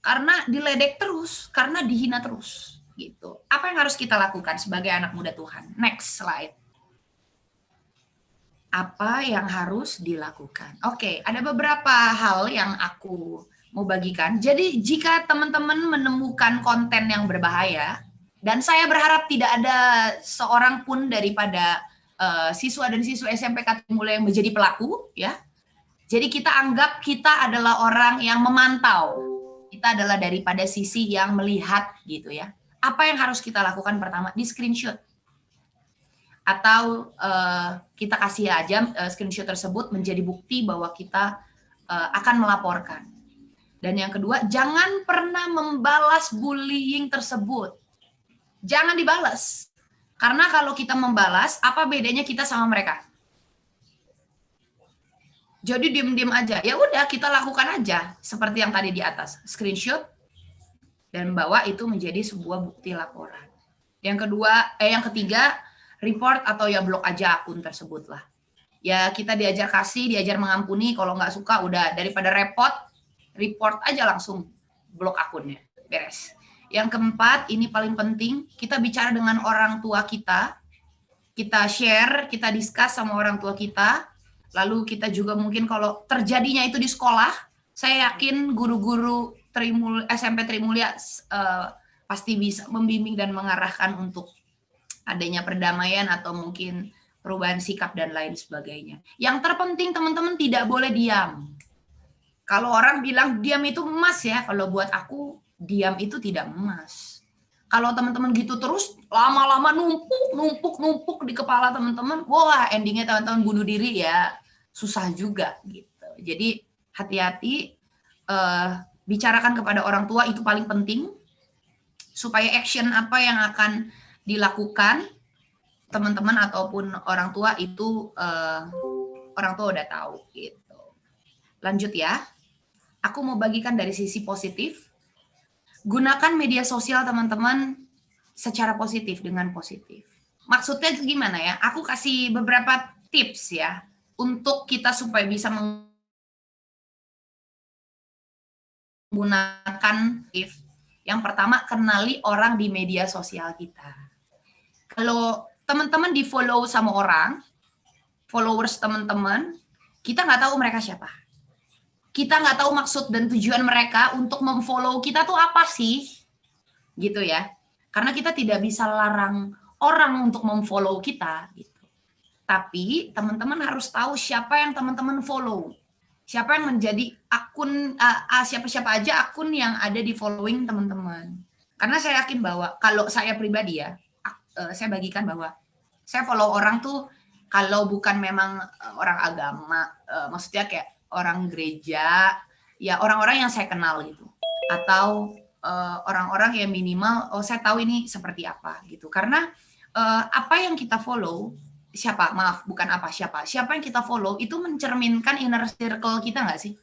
karena diledek terus, karena dihina terus gitu. Apa yang harus kita lakukan sebagai anak muda Tuhan? Next slide. Apa yang harus dilakukan? Oke, ada beberapa hal yang aku mau bagikan. Jadi jika teman-teman menemukan konten yang berbahaya, dan saya berharap tidak ada seorang pun daripada siswa dan siswa SMP Katimulya yang menjadi pelaku, ya. Jadi kita anggap kita adalah orang yang memantau. Kita adalah daripada sisi yang melihat gitu ya. Apa yang harus kita lakukan pertama? Di screenshot. Atau kita kasih aja screenshot tersebut menjadi bukti bahwa kita akan melaporkan. Dan yang kedua, jangan pernah membalas bullying tersebut. Jangan dibalas. Karena kalau kita membalas, apa bedanya kita sama mereka? Jadi diem-diem aja. Ya udah, kita lakukan aja seperti yang tadi di atas. Screenshot dan bawa itu menjadi sebuah bukti laporan. Yang ketiga, report atau ya blok aja akun tersebut lah. Ya kita diajar kasih, diajar mengampuni, kalau nggak suka udah daripada report aja langsung blok akunnya, beres. Yang keempat, ini paling penting, kita bicara dengan orang tua kita share, kita discuss sama orang tua kita, lalu kita juga mungkin kalau terjadinya itu di sekolah, saya yakin guru-guru SMP Trimulya pasti bisa membimbing dan mengarahkan untuk adanya perdamaian atau mungkin perubahan sikap dan lain sebagainya. Yang terpenting teman-teman tidak boleh diam. Kalau orang bilang diam itu emas ya, kalau buat aku diam itu tidak emas. Kalau teman-teman gitu terus lama-lama numpuk di kepala teman-teman, wah endingnya teman-teman bunuh diri ya susah juga gitu. Jadi hati-hati, bicarakan kepada orang tua itu paling penting supaya action apa yang akan dilakukan teman-teman ataupun orang tua itu orang tua udah tahu gitu. Lanjut ya. Aku mau bagikan dari sisi positif. Gunakan media sosial teman-teman secara positif, dengan positif. Maksudnya gimana ya? Aku kasih beberapa tips ya untuk kita supaya bisa menggunakan if. Yang pertama, kenali orang di media sosial kita. Kalau teman-teman di-follow sama orang, followers teman-teman, kita nggak tahu mereka siapa. Kita nggak tahu maksud dan tujuan mereka untuk memfollow kita tuh apa sih, gitu ya. Karena kita tidak bisa larang orang untuk memfollow kita, gitu. Tapi teman-teman harus tahu siapa yang teman-teman follow. Siapa yang menjadi akun, siapa-siapa aja akun yang ada di following teman-teman. Karena saya yakin bahwa kalau saya pribadi ya, saya bagikan bahwa saya follow orang tuh kalau bukan memang orang agama, maksudnya kayak orang gereja, ya orang-orang yang saya kenal gitu. Atau orang-orang yang minimal, saya tahu ini seperti apa gitu. Karena apa yang kita follow, siapa yang kita follow itu mencerminkan inner circle kita nggak sih?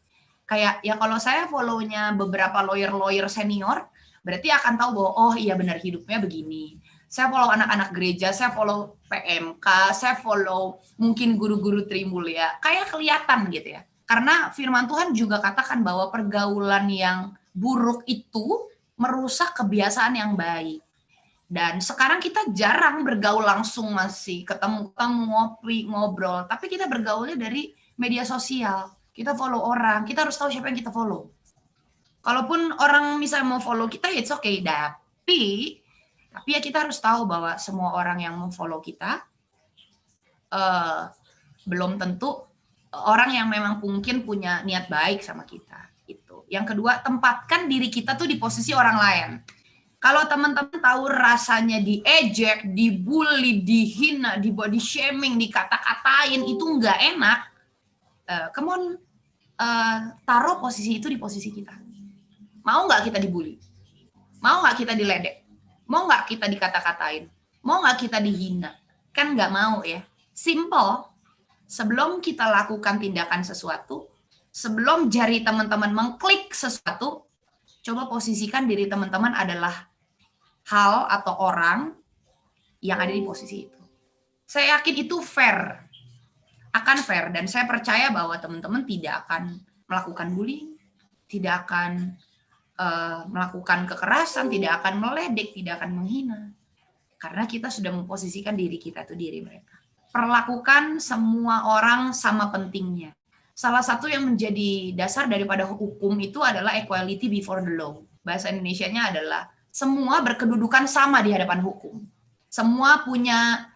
Kayak ya kalau saya follow-nya beberapa lawyer senior, berarti akan tahu bahwa oh iya benar hidupnya begini. Saya follow anak-anak gereja, saya follow PMK, saya follow mungkin guru-guru Trimulya, kayak kelihatan gitu ya. Karena firman Tuhan juga katakan bahwa pergaulan yang buruk itu merusak kebiasaan yang baik. Dan sekarang kita jarang bergaul langsung, masih ketemu ngopi, ngobrol. Tapi kita bergaulnya dari media sosial. Kita follow orang, kita harus tahu siapa yang kita follow. Kalaupun orang misalnya mau follow kita, it's okay. Tapi ya kita harus tahu bahwa semua orang yang mau follow kita, belum tentu orang yang memang mungkin punya niat baik sama kita. Itu. Yang kedua, tempatkan diri kita tuh di posisi orang lain. Kalau teman-teman tahu rasanya diejek, dibully, dihina, di body shaming, dikata-katain, itu nggak enak, come on, taruh posisi itu di posisi kita. Mau nggak kita dibully? Mau nggak kita diledek? Mau nggak kita dikata-katain? Mau nggak kita dihina? Kan nggak mau ya. Simple. Sebelum kita lakukan tindakan sesuatu, sebelum jari teman-teman mengklik sesuatu, coba posisikan diri teman-teman adalah hal atau orang yang ada di posisi itu. Saya yakin itu fair. Akan fair. Dan saya percaya bahwa teman-teman tidak akan melakukan bullying, tidak akan melakukan kekerasan, tidak akan meledek, tidak akan menghina. Karena kita sudah memposisikan diri kita itu diri mereka. Perlakukan semua orang sama pentingnya. Salah satu yang menjadi dasar daripada hukum itu adalah equality before the law. Bahasa Indonesianya adalah semua berkedudukan sama di hadapan hukum. Semua punya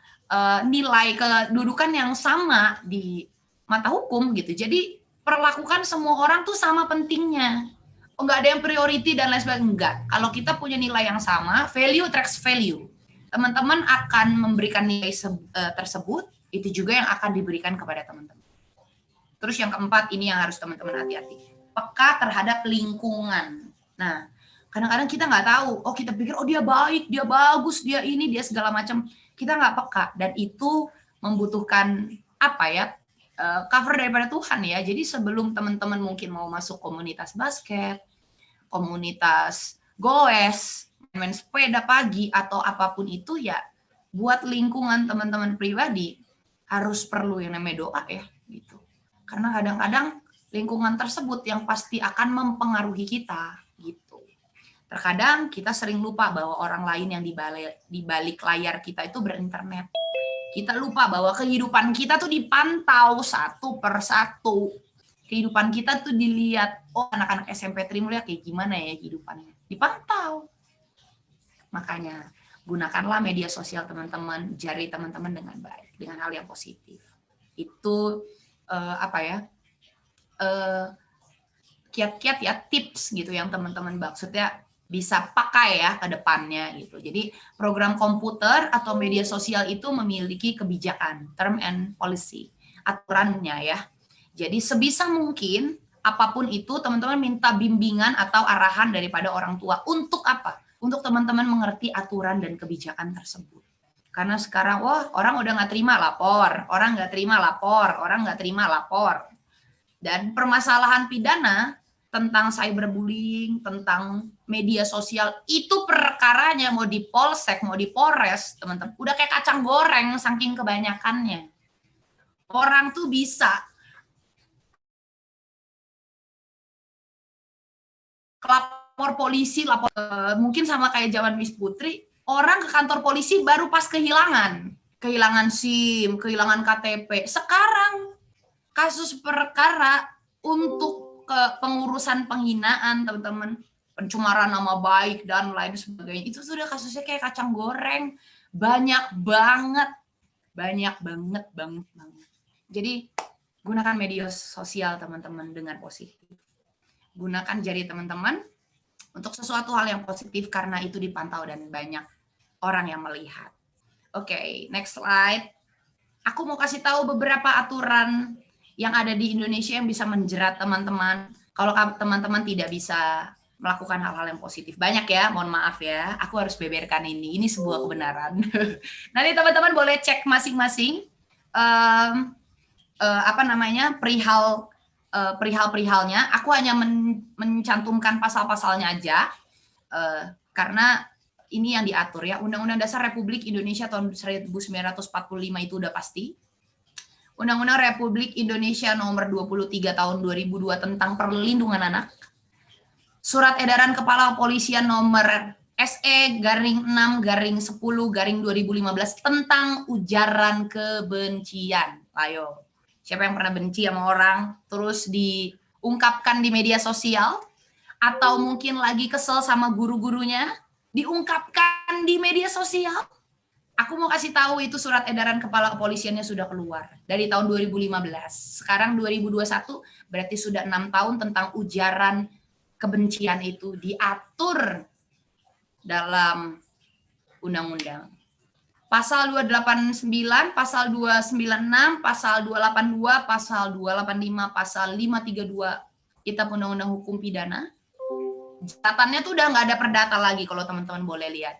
nilai kedudukan yang sama di mata hukum gitu. Jadi perlakukan semua orang tuh sama pentingnya. Enggak ada yang priority dan lain sebagainya. Enggak. Kalau kita punya nilai yang sama, value attracts value. Teman-teman akan memberikan nilai tersebut, itu juga yang akan diberikan kepada teman-teman. Terus yang keempat, ini yang harus teman-teman hati-hati. Peka terhadap lingkungan. Nah, kadang-kadang kita nggak tahu. Oh, kita pikir, oh dia baik, dia bagus, dia ini, dia segala macam. Kita nggak peka. Dan itu membutuhkan apa ya? Cover daripada Tuhan ya. Jadi sebelum teman-teman mungkin mau masuk komunitas basket, komunitas goes, main sepeda pagi, atau apapun itu ya, buat lingkungan teman-teman pribadi, harus perlu yang namanya doa ya. Gitu. Karena kadang-kadang lingkungan tersebut yang pasti akan mempengaruhi kita. Gitu. Terkadang kita sering lupa bahwa orang lain yang di balik layar kita itu berinternet. Kita lupa bahwa kehidupan kita tuh dipantau satu per satu. Kehidupan kita tuh dilihat, oh anak-anak SMP Trimulya kayak gimana ya kehidupannya. Dipantau. Makanya gunakanlah media sosial teman-teman, jari teman-teman dengan baik, dengan hal yang positif. Itu kiat-kiat ya, tips gitu yang teman-teman maksudnya bisa pakai ya ke depannya gitu. Jadi program komputer atau media sosial itu memiliki kebijakan, term and policy, aturannya ya. Jadi sebisa mungkin apapun itu teman-teman minta bimbingan atau arahan daripada orang tua. Untuk apa? Untuk teman-teman mengerti aturan dan kebijakan tersebut. Karena sekarang orang udah nggak terima lapor, orang nggak terima lapor, orang nggak terima lapor. Dan permasalahan pidana tentang cyberbullying, tentang media sosial, itu perkaranya mau di polsek, mau di polres, teman-teman, udah kayak kacang goreng saking kebanyakannya. Orang tuh bisa, lapor polisi, mungkin sama kayak zaman Miss Putri, orang ke kantor polisi baru pas kehilangan SIM, kehilangan KTP. Sekarang kasus perkara untuk pengurusan penghinaan, teman-teman, pencemaran nama baik dan lain sebagainya, itu sudah kasusnya kayak kacang goreng, banyak banget. Jadi gunakan media sosial teman-teman dengan positif. Gunakan jari teman-teman untuk sesuatu hal yang positif karena itu dipantau dan banyak orang yang melihat. Oke, next slide. Aku mau kasih tahu beberapa aturan yang ada di Indonesia yang bisa menjerat teman-teman kalau teman-teman tidak bisa melakukan hal-hal yang positif. Banyak ya, mohon maaf ya. Aku harus beberkan ini. Ini sebuah kebenaran. Nanti teman-teman boleh cek masing-masing perihal-perihalnya. Aku hanya mencantumkan pasal-pasalnya aja karena ini yang diatur ya. Undang-Undang Dasar Republik Indonesia tahun 1945 itu udah pasti. Undang-Undang Republik Indonesia nomor 23 tahun 2002 tentang perlindungan anak. Surat edaran Kepala Kepolisian nomor SE/6/10/2015 tentang ujaran kebencian. Ayo, siapa yang pernah benci sama orang terus diungkapkan di media sosial, atau mungkin lagi kesel sama guru-gurunya diungkapkan di media sosial? Aku mau kasih tahu itu surat edaran Kepala Kepolisiannya sudah keluar dari tahun 2015. Sekarang 2021 berarti sudah 6 tahun tentang ujaran kebencian itu diatur dalam undang-undang. Pasal 289, pasal 296, pasal 282, pasal 285, pasal 532 Kitab Undang-Undang Hukum Pidana. Catatannya tuh udah nggak ada perdata lagi kalau teman-teman boleh lihat.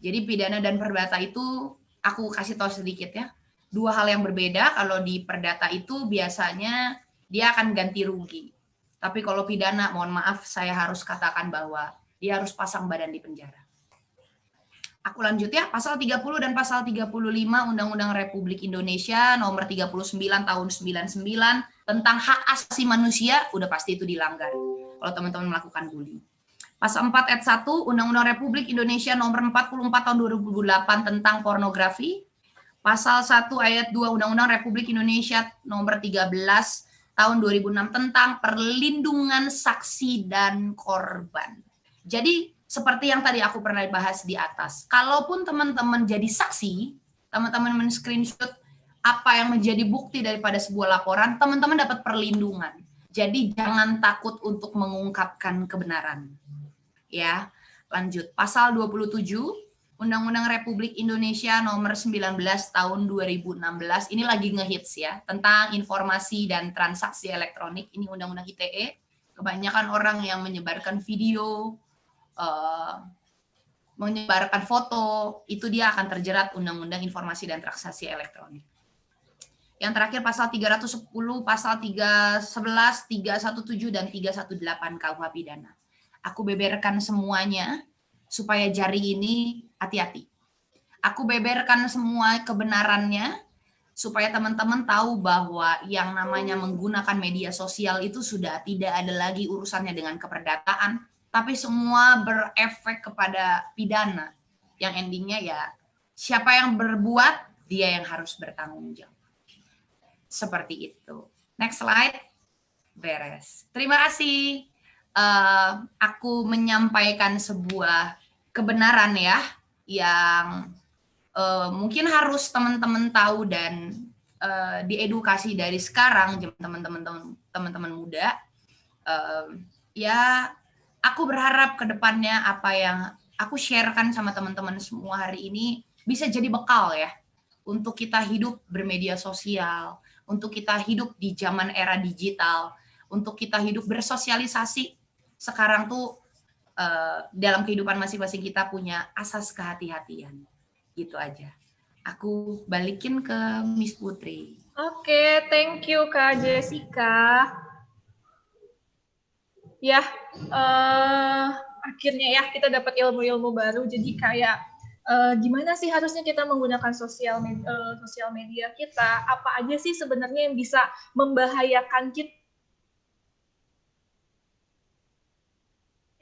Jadi pidana dan perdata itu aku kasih tahu sedikit ya. Dua hal yang berbeda. Kalau di perdata itu biasanya dia akan ganti rugi. Tapi kalau pidana, mohon maaf saya harus katakan bahwa dia harus pasang badan di penjara. Aku lanjut ya, pasal 30 dan pasal 35 Undang-Undang Republik Indonesia nomor 39 tahun 99 tentang hak asasi manusia, udah pasti itu dilanggar kalau teman-teman melakukan bullying. Pasal 4 ayat 1 Undang-Undang Republik Indonesia nomor 44 tahun 2008 tentang pornografi. Pasal 1 ayat 2 Undang-Undang Republik Indonesia nomor 13 tahun 2006 tentang perlindungan saksi dan korban. Jadi seperti yang tadi aku pernah bahas di atas, kalaupun teman-teman jadi saksi, teman-teman men-screenshot apa yang menjadi bukti daripada sebuah laporan, teman-teman dapat perlindungan. Jadi jangan takut untuk mengungkapkan kebenaran. Ya, lanjut. Pasal 27 Undang-Undang Republik Indonesia nomor 19 tahun 2016. Ini lagi ngehits ya, tentang informasi dan transaksi elektronik. Ini Undang-Undang ITE. Kebanyakan orang yang menyebarkan video, menyebarkan foto, itu dia akan terjerat Undang-Undang Informasi dan Transaksi Elektronik. Yang terakhir pasal 310, pasal 311, 317, dan 318 KUH Pidana. Aku beberkan semuanya supaya jari ini hati-hati. Aku beberkan semua kebenarannya supaya teman-teman tahu bahwa yang namanya menggunakan media sosial itu sudah tidak ada lagi urusannya dengan keperdataan, tapi semua berefek kepada pidana. Yang endingnya ya siapa yang berbuat, dia yang harus bertanggung jawab. Seperti itu. Next slide. Beres. Terima kasih. Aku menyampaikan sebuah kebenaran ya, yang mungkin harus teman-teman tahu dan diedukasi dari sekarang, teman-teman muda. Ya, aku berharap ke depannya apa yang aku sharekan sama teman-teman semua hari ini bisa jadi bekal ya, untuk kita hidup bermedia sosial, untuk kita hidup di zaman era digital, untuk kita hidup bersosialisasi. Sekarang tuh dalam kehidupan masing-masing kita punya asas kehati-hatian. Gitu aja. Aku balikin ke Miss Putri. Oke, thank you Kak Jessica. Ya, akhirnya ya kita dapat ilmu-ilmu baru. Jadi kayak gimana sih harusnya kita menggunakan sosial media kita? Apa aja sih sebenarnya yang bisa membahayakan kita?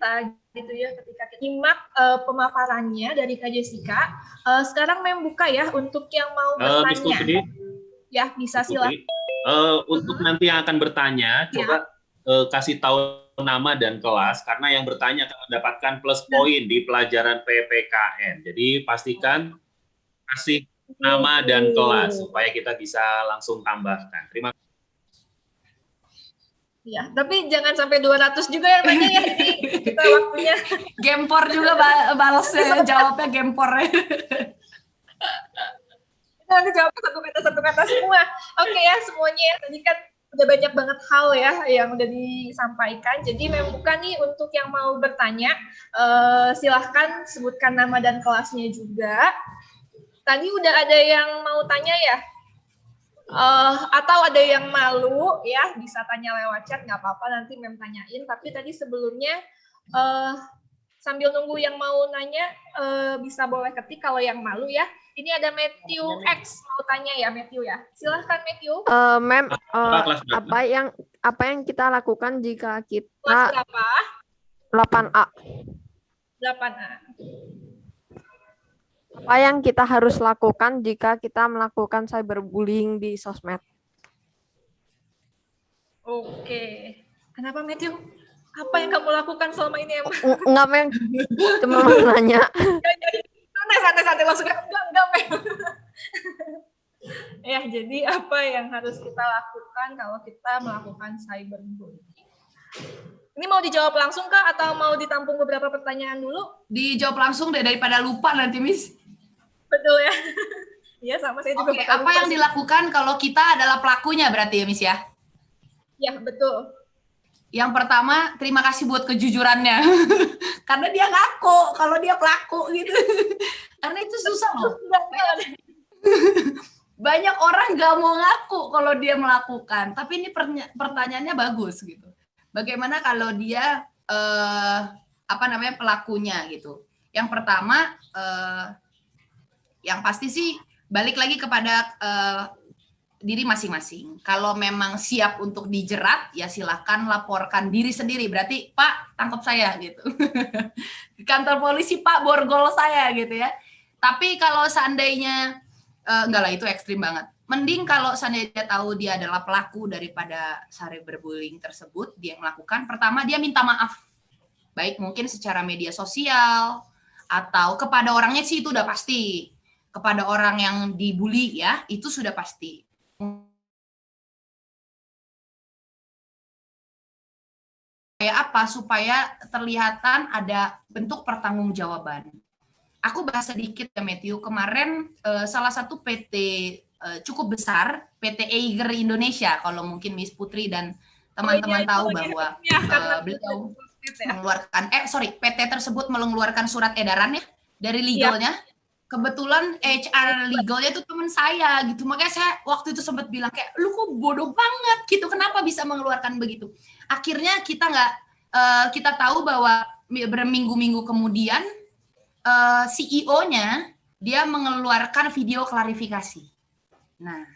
kita gitu ya ketika kita nyimak pemaparannya dari Kak Jessica. Sekarang Mem buka ya untuk yang mau Miss bertanya. Putri, Ya, bisa silakan. untuk nanti yang akan bertanya, coba kasih tahu nama dan kelas, karena yang bertanya akan mendapatkan plus poin di pelajaran PPKN. Jadi pastikan kasih nama dan kelas supaya kita bisa langsung tambahkan. Terima kasih. Ya, tapi jangan sampai 200 juga yang tanya ya, ini kita waktunya. Gempor juga balasnya, jawabnya gempor. Nanti jawab satu kata semua. Oke ya, semuanya ya. Tadi kan udah banyak banget hal ya yang udah disampaikan. Jadi memang bukan nih untuk yang mau bertanya, silahkan sebutkan nama dan kelasnya juga. Tadi udah ada yang mau tanya ya? Atau ada yang malu ya, bisa tanya lewat chat, nggak apa-apa, nanti Mem tanyain. Tapi tadi sebelumnya sambil nunggu yang mau nanya, bisa boleh ketik kalau yang malu ya. Ini ada Matthew X mau tanya ya, Matthew ya. Silahkan Matthew. Mem, Kelas berapa? apa yang kita lakukan jika Kelas kita berapa? 8A? 8A. Apa yang kita harus lakukan jika kita melakukan cyberbullying di sosmed? Oke. Kenapa Matthew? Apa yang kamu lakukan selama ini emang? Enggak, Mem. Cuma mau nanya. Santai langsung enggak Mem. Ya, jadi apa yang harus kita lakukan kalau kita melakukan cyberbullying? Ini mau dijawab langsung kah atau mau ditampung beberapa pertanyaan dulu? Dijawab langsung deh daripada lupa nanti, Miss. Betul ya. Iya, sama saya juga. Oke, apa yang dilakukan kalau kita adalah pelakunya berarti ya, Miss ya? Ya, betul. Yang pertama, terima kasih buat kejujurannya. Karena dia ngaku kalau dia pelaku gitu. Karena itu susah loh. Banyak orang nggak mau ngaku kalau dia melakukan. Tapi ini pertanyaannya bagus gitu. Bagaimana kalau dia pelakunya gitu. Yang pertama, yang pasti sih balik lagi kepada diri masing-masing. Kalau memang siap untuk dijerat, ya silahkan laporkan diri sendiri. Berarti, Pak, tangkap saya gitu. Di kantor polisi, Pak, borgol saya gitu ya. Tapi kalau seandainya, enggak lah, itu ekstrim banget. Mending kalau seandainya dia tahu dia adalah pelaku daripada cyberbullying tersebut, dia melakukan, pertama dia minta maaf. Baik mungkin secara media sosial, atau kepada orangnya sih itu udah pasti. Kepada orang yang dibully ya, itu sudah pasti. Supaya terlihatan ada bentuk pertanggungjawaban. Aku bahas sedikit ya Matthew, kemarin salah satu PT cukup besar, PT Eiger Indonesia, kalau mungkin Miss Putri dan teman-teman tahu bahwa beliau mengeluarkan, PT tersebut mengeluarkan surat edaran ya dari legalnya. Kebetulan HR legalnya itu teman saya gitu, makanya saya waktu itu sempat bilang kayak, lu kok bodoh banget gitu, kenapa bisa mengeluarkan begitu. Akhirnya kita tahu bahwa berminggu-minggu kemudian CEO-nya dia mengeluarkan video klarifikasi. Nah,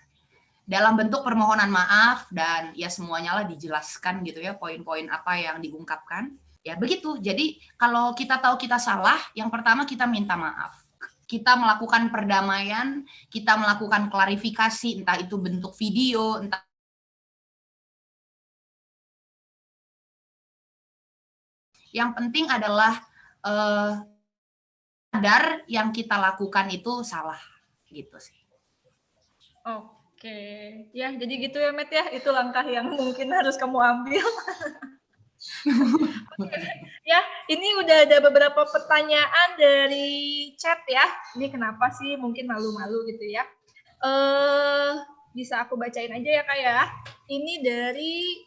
dalam bentuk permohonan maaf dan ya semuanya lah dijelaskan gitu ya, poin-poin apa yang diungkapkan. Ya begitu. Jadi kalau kita tahu kita salah, yang pertama kita minta maaf. Kita melakukan perdamaian, kita melakukan klarifikasi, entah itu bentuk video, entah yang penting adalah sadar yang kita lakukan itu salah, gitu sih. Oke, ya jadi gitu ya Matt ya, itu langkah yang mungkin harus kamu ambil. Ya, ini udah ada beberapa pertanyaan dari chat ya. Ini kenapa sih mungkin malu-malu gitu ya? Bisa aku bacain aja ya Kak ya. Ini dari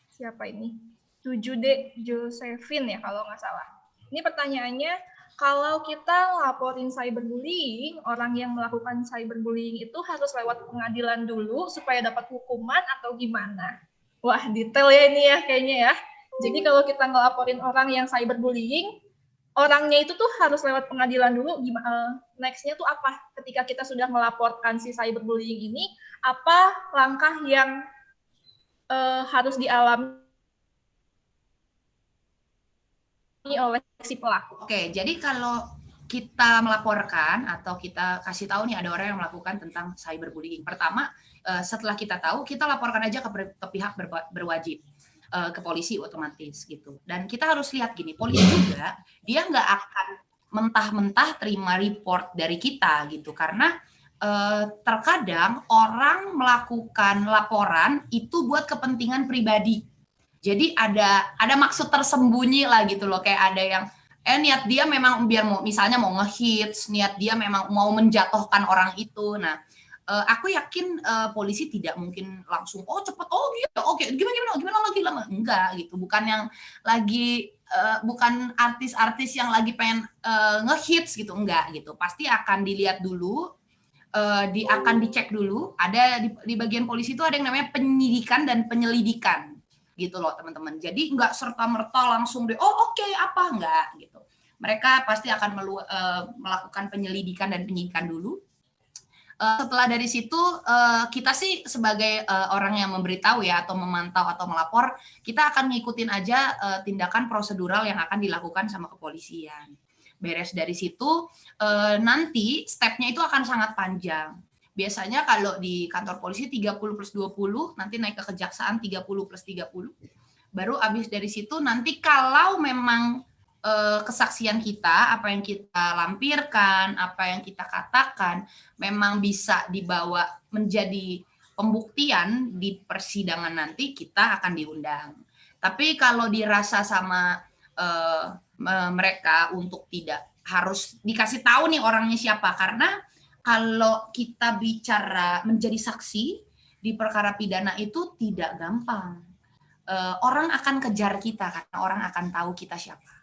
siapa ini? 7D Josephine ya kalau nggak salah. Ini pertanyaannya, kalau kita laporin cyberbullying, orang yang melakukan cyberbullying itu harus lewat pengadilan dulu supaya dapat hukuman atau gimana? Wah, detail ya ini ya kayaknya ya. Jadi kalau kita ngelaporin orang yang cyberbullying, orangnya itu tuh harus lewat pengadilan dulu. Next-nya tuh apa? Ketika kita sudah melaporkan si cyberbullying ini, apa langkah yang harus dialami oleh si pelaku. Oke, jadi kalau kita melaporkan atau kita kasih tahu nih ada orang yang melakukan tentang cyberbullying. Pertama, setelah kita tahu, kita laporkan aja ke pihak berwajib, ke polisi otomatis gitu. Dan kita harus lihat gini, polisi juga dia nggak akan mentah-mentah terima report dari kita gitu, karena terkadang orang melakukan laporan itu buat kepentingan pribadi. Jadi ada maksud tersembunyi lah gitu loh, kayak ada yang niat dia memang biar mau misalnya mau ngehits, niat dia memang mau menjatuhkan orang itu. Nah, aku yakin polisi tidak mungkin langsung cepet gitu, oke gimana lagi lama, enggak gitu, bukan yang lagi bukan artis-artis yang lagi pengen ngehits gitu, enggak gitu, pasti akan dilihat dulu. Akan dicek dulu, ada di bagian polisi itu ada yang namanya penyidikan dan penyelidikan gitu loh teman-teman. Jadi nggak serta-merta langsung oke, apa enggak gitu. Mereka pasti akan melakukan penyelidikan dan penyidikan dulu. Setelah dari situ kita sih sebagai orang yang memberitahu ya atau memantau atau melapor, kita akan ngikutin aja tindakan prosedural yang akan dilakukan sama kepolisian. Beres dari situ, nanti stepnya itu akan sangat panjang. Biasanya kalau di kantor polisi 30+20, nanti naik ke kejaksaan 30+30. Baru habis dari situ nanti kalau memang kesaksian kita, apa yang kita lampirkan, apa yang kita katakan, memang bisa dibawa menjadi pembuktian di persidangan nanti, kita akan diundang. Tapi kalau dirasa sama mereka untuk tidak harus dikasih tahu nih orangnya siapa, karena kalau kita bicara menjadi saksi di perkara pidana itu tidak gampang. Orang akan kejar kita karena orang akan tahu kita siapa.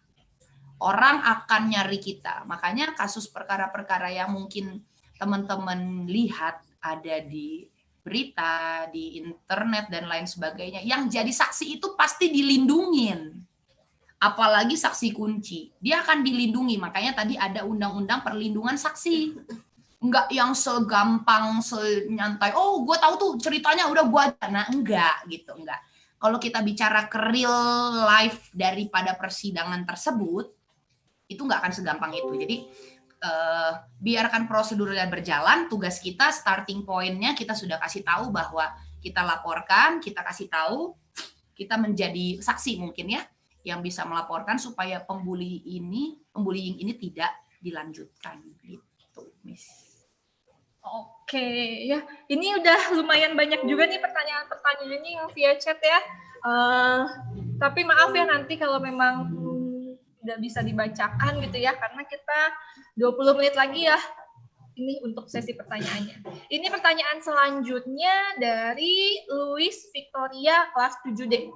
Orang akan nyari kita. Makanya kasus perkara-perkara yang mungkin teman-teman lihat ada di berita, di internet dan lain sebagainya, yang jadi saksi itu pasti dilindungin. Apalagi saksi kunci, dia akan dilindungi. Makanya tadi ada undang-undang perlindungan saksi. Enggak yang segampang, senyantai, gue tahu tuh ceritanya udah gue aja. Nah, enggak gitu, enggak. Kalau kita bicara ke real life daripada persidangan tersebut, itu enggak akan segampang itu. Jadi, biarkan prosedurnya berjalan, tugas kita, starting point-nya kita sudah kasih tahu bahwa kita laporkan, kita kasih tahu, kita menjadi saksi mungkin ya, yang bisa melaporkan supaya pembullying ini tidak dilanjutkan gitu, Miss. Oke, ya ini udah lumayan banyak juga nih pertanyaan-pertanyaannya yang via chat ya. Tapi maaf ya nanti kalau memang tidak bisa dibacakan gitu ya, karena kita 20 menit lagi ya ini untuk sesi pertanyaannya. Ini pertanyaan selanjutnya dari Luis Victoria kelas 7D.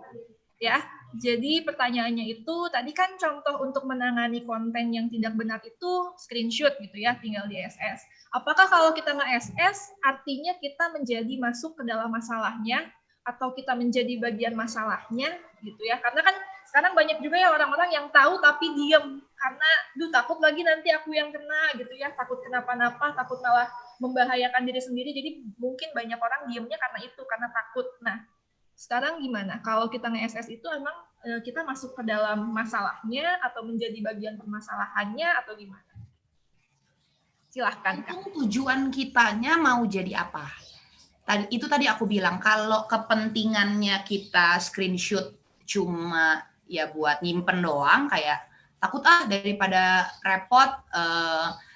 Ya, jadi pertanyaannya itu tadi kan contoh untuk menangani konten yang tidak benar itu screenshot gitu ya, tinggal di SS. Apakah kalau kita nge-SS artinya kita menjadi masuk ke dalam masalahnya atau kita menjadi bagian masalahnya gitu ya? Karena kan sekarang banyak juga ya orang-orang yang tahu tapi diem karena takut lagi nanti aku yang kena gitu ya, takut kenapa-napa, takut malah membahayakan diri sendiri. Jadi mungkin banyak orang diemnya karena itu, karena takut. Nah, sekarang gimana? Kalau kita nge-SS itu emang kita masuk ke dalam masalahnya atau menjadi bagian permasalahannya atau gimana? Silahkan, Kak. Tujuan kitanya mau jadi apa? Itu tadi aku bilang, kalau kepentingannya kita screenshot cuma ya buat nyimpen doang, kayak takut daripada repot,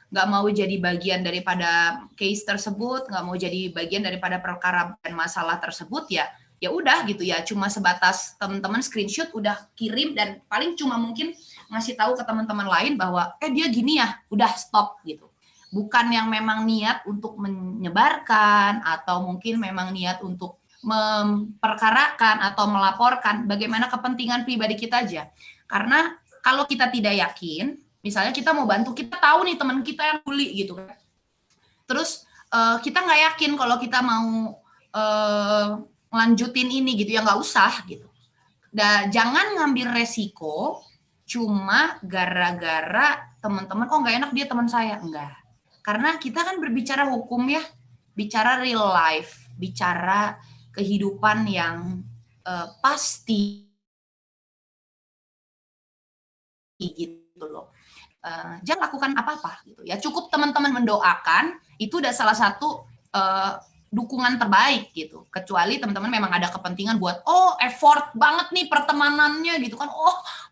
nggak mau jadi bagian daripada case tersebut, nggak mau jadi bagian daripada perkara dan masalah tersebut, ya udah gitu ya, cuma sebatas teman-teman screenshot udah kirim dan paling cuma mungkin ngasih tahu ke teman-teman lain bahwa dia gini ya, udah stop gitu. Bukan yang memang niat untuk menyebarkan atau mungkin memang niat untuk memperkarakan atau melaporkan, bagaimana kepentingan pribadi kita aja. Karena kalau kita tidak yakin, misalnya kita mau bantu, kita tahu nih teman kita yang bully gitu kan. Terus kita nggak yakin kalau kita mau lanjutin ini gitu ya, nggak usah gitu. Jangan ngambil resiko cuma gara-gara teman-teman, nggak enak dia teman saya, enggak. Karena kita kan berbicara hukum ya, bicara real life, bicara kehidupan yang pasti gitu loh. Jangan lakukan apa-apa gitu ya. Cukup teman-teman mendoakan, itu udah salah satu dukungan terbaik gitu. Kecuali teman-teman memang ada kepentingan buat effort banget nih pertemanannya gitu kan.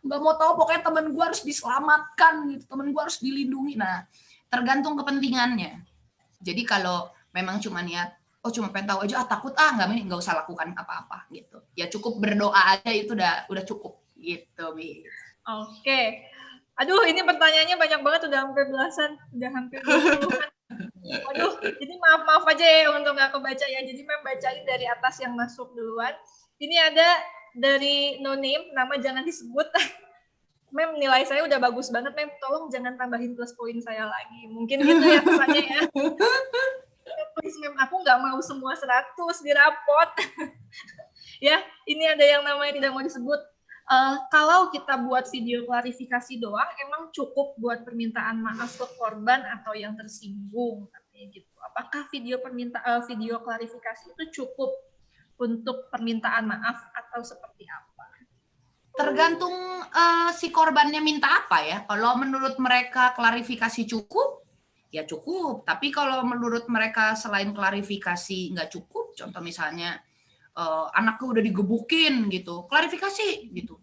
Nggak mau tahu pokoknya teman gue harus diselamatkan gitu, teman gue harus dilindungi. Nah, tergantung kepentingannya. Jadi kalau memang cuma niat cuma pengen tahu aja takut nggak usah lakukan apa-apa gitu. Ya cukup berdoa aja itu udah cukup gitu, Miss. Oke. Aduh, ini pertanyaannya banyak banget, udah hampir belasan, udah hampir 20-an. Waduh, jadi maaf aja ya untuk nggak kebaca ya. Jadi Mem bacain dari atas yang masuk duluan. Ini ada dari no name, nama jangan disebut. Mem, nilai saya udah bagus banget, Mem. Tolong jangan tambahin plus poin saya lagi. Mungkin gitu ya pesannya ya. Please, Mem, aku nggak mau semua 100 di rapot. Ya, ini ada yang namanya tidak mau disebut. Kalau kita buat video klarifikasi doang, emang cukup buat permintaan maaf ke korban atau yang tersinggung, katanya gitu. Apakah video klarifikasi itu cukup untuk permintaan maaf atau seperti apa? Tergantung si korbannya minta apa ya. Kalau menurut mereka klarifikasi cukup, ya cukup. Tapi kalau menurut mereka selain klarifikasi nggak cukup, contoh misalnya anakku udah digebukin gitu, klarifikasi gitu.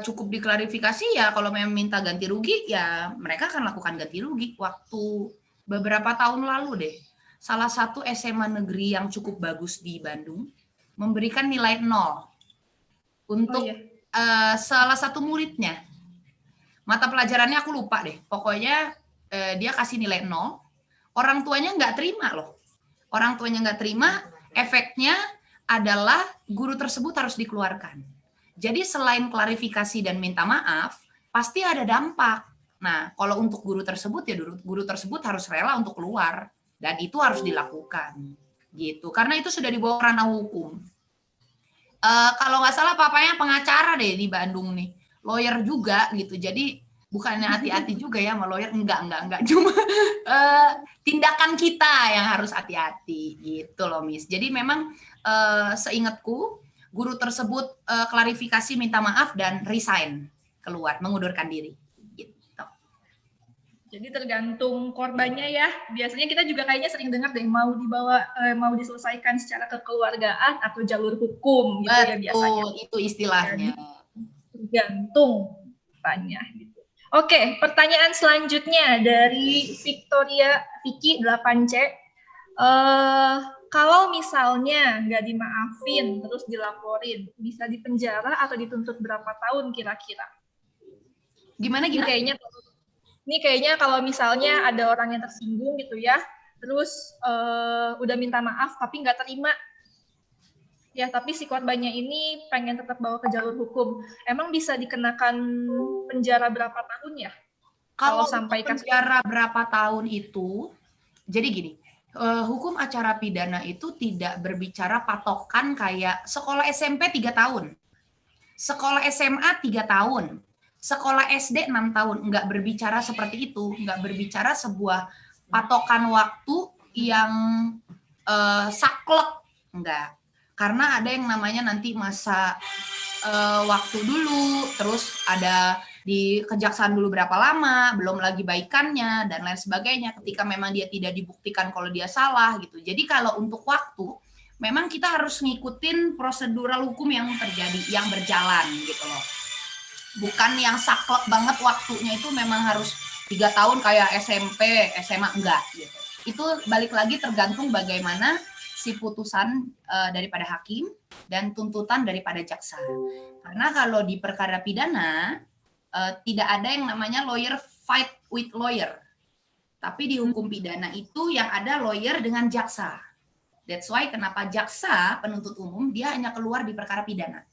Cukup diklarifikasi ya, kalau memang minta ganti rugi ya mereka akan lakukan ganti rugi. Waktu beberapa tahun lalu deh, salah satu SMA negeri yang cukup bagus di Bandung memberikan nilai 0 untuk salah satu muridnya. Mata pelajarannya aku lupa deh, pokoknya dia kasih nilai 0, orang tuanya nggak terima loh. Orang tuanya nggak terima, efeknya adalah guru tersebut harus dikeluarkan. Jadi selain klarifikasi dan minta maaf, pasti ada dampak. Nah, kalau untuk guru tersebut ya guru tersebut harus rela untuk keluar, dan itu harus dilakukan gitu. Karena itu sudah dibawa ranah hukum. Kalau nggak salah papanya pengacara deh di Bandung nih, lawyer juga gitu. Jadi bukannya hati-hati juga ya sama lawyer, enggak. Cuma tindakan kita yang harus hati-hati gitu loh, Miss. Jadi memang seingatku guru tersebut klarifikasi, minta maaf dan resign, keluar, mengundurkan diri. Gitu. Jadi tergantung korbannya ya. Biasanya kita juga kayaknya sering dengar deh mau diselesaikan secara kekeluargaan atau jalur hukum gitu. Betul, ya biasanya. Itu istilahnya. Tergantung tanya gitu. Oke, pertanyaan selanjutnya dari Victoria Vicky 8C. Kalau misalnya nggak dimaafin terus dilaporin, bisa dipenjara atau dituntut berapa tahun kira-kira? Gimana? Ini kayaknya kalau misalnya ada orang yang tersinggung gitu ya, terus udah minta maaf tapi nggak terima. Ya, tapi si korbannya ini pengen tetap bawa ke jalur hukum. Emang bisa dikenakan penjara berapa tahun ya? Kalau sampai penjara berapa tahun itu, jadi gini, hukum acara pidana itu tidak berbicara patokan kayak sekolah SMP 3 tahun, sekolah SMA 3 tahun, sekolah SD 6 tahun. Nggak berbicara seperti itu, nggak berbicara sebuah patokan waktu yang saklek, enggak. Karena ada yang namanya nanti masa waktu dulu, terus ada di kejaksaan dulu berapa lama, belum lagi baikannya dan lain sebagainya ketika memang dia tidak dibuktikan kalau dia salah gitu. Jadi kalau untuk waktu memang kita harus ngikutin prosedural hukum yang terjadi, yang berjalan gitu loh. Bukan yang saklek banget waktunya, itu memang harus 3 tahun kayak SMP, SMA, enggak gitu. Itu balik lagi tergantung bagaimana si putusan daripada hakim dan tuntutan daripada jaksa. Karena kalau di perkara pidana tidak ada yang namanya lawyer fight with lawyer. Tapi di hukum pidana itu yang ada lawyer dengan jaksa. That's why kenapa jaksa penuntut umum dia hanya keluar di perkara pidana.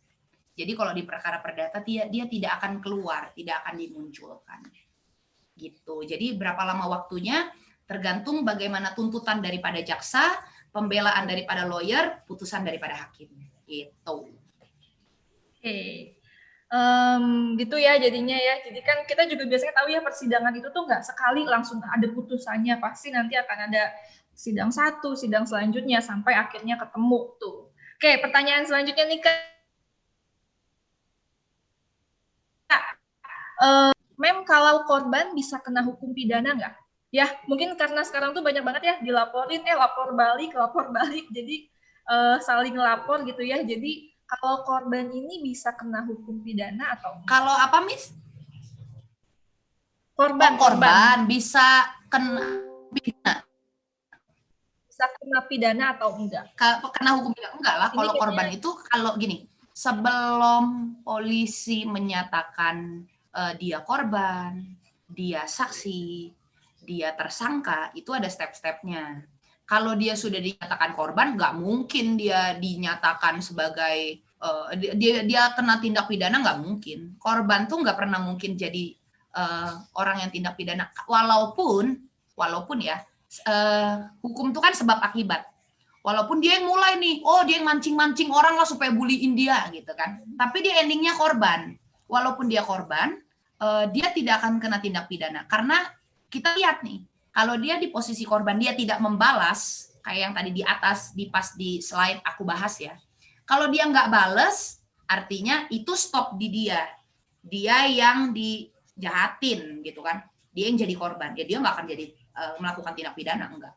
Jadi kalau di perkara perdata dia tidak akan keluar, tidak akan dimunculkan. Gitu. Jadi berapa lama waktunya tergantung bagaimana tuntutan daripada jaksa, pembelaan daripada lawyer, putusan daripada hakim. Gitu. Oke. Gitu ya jadinya ya. Jadi kan kita juga biasanya tahu ya persidangan itu tuh nggak sekali langsung ada putusannya. Pasti nanti akan ada sidang 1, sidang selanjutnya, sampai akhirnya ketemu tuh. Oke, pertanyaan selanjutnya nih Kak. Mem, kalau korban bisa kena hukum pidana nggak? Ya, mungkin karena sekarang tuh banyak banget ya dilaporin, lapor balik, jadi saling lapor gitu ya. Jadi kalau korban ini bisa kena hukum pidana atau enggak? Kalau apa, Miss? Korban bisa kena pidana atau enggak? kena hukum pidana enggak lah. Kalau korban itu kalau gini, sebelum polisi menyatakan dia korban, dia saksi, dia tersangka, itu ada step-stepnya. Kalau dia sudah dinyatakan korban, nggak mungkin dia dinyatakan sebagai dia kena tindak pidana, nggak mungkin. Korban tuh nggak pernah mungkin jadi orang yang tindak pidana. Walaupun ya hukum itu kan sebab akibat. Walaupun dia yang mulai nih, dia yang mancing-mancing orang lah supaya buliin dia gitu kan. Tapi dia endingnya korban. Walaupun dia korban, dia tidak akan kena tindak pidana. Karena kita lihat nih, kalau dia di posisi korban, dia tidak membalas, kayak yang tadi di atas, pas di slide aku bahas ya. Kalau dia nggak balas, artinya itu stop di dia. Dia yang dijahatin gitu kan. Dia yang jadi korban. Ya dia nggak akan jadi melakukan tindak pidana, enggak.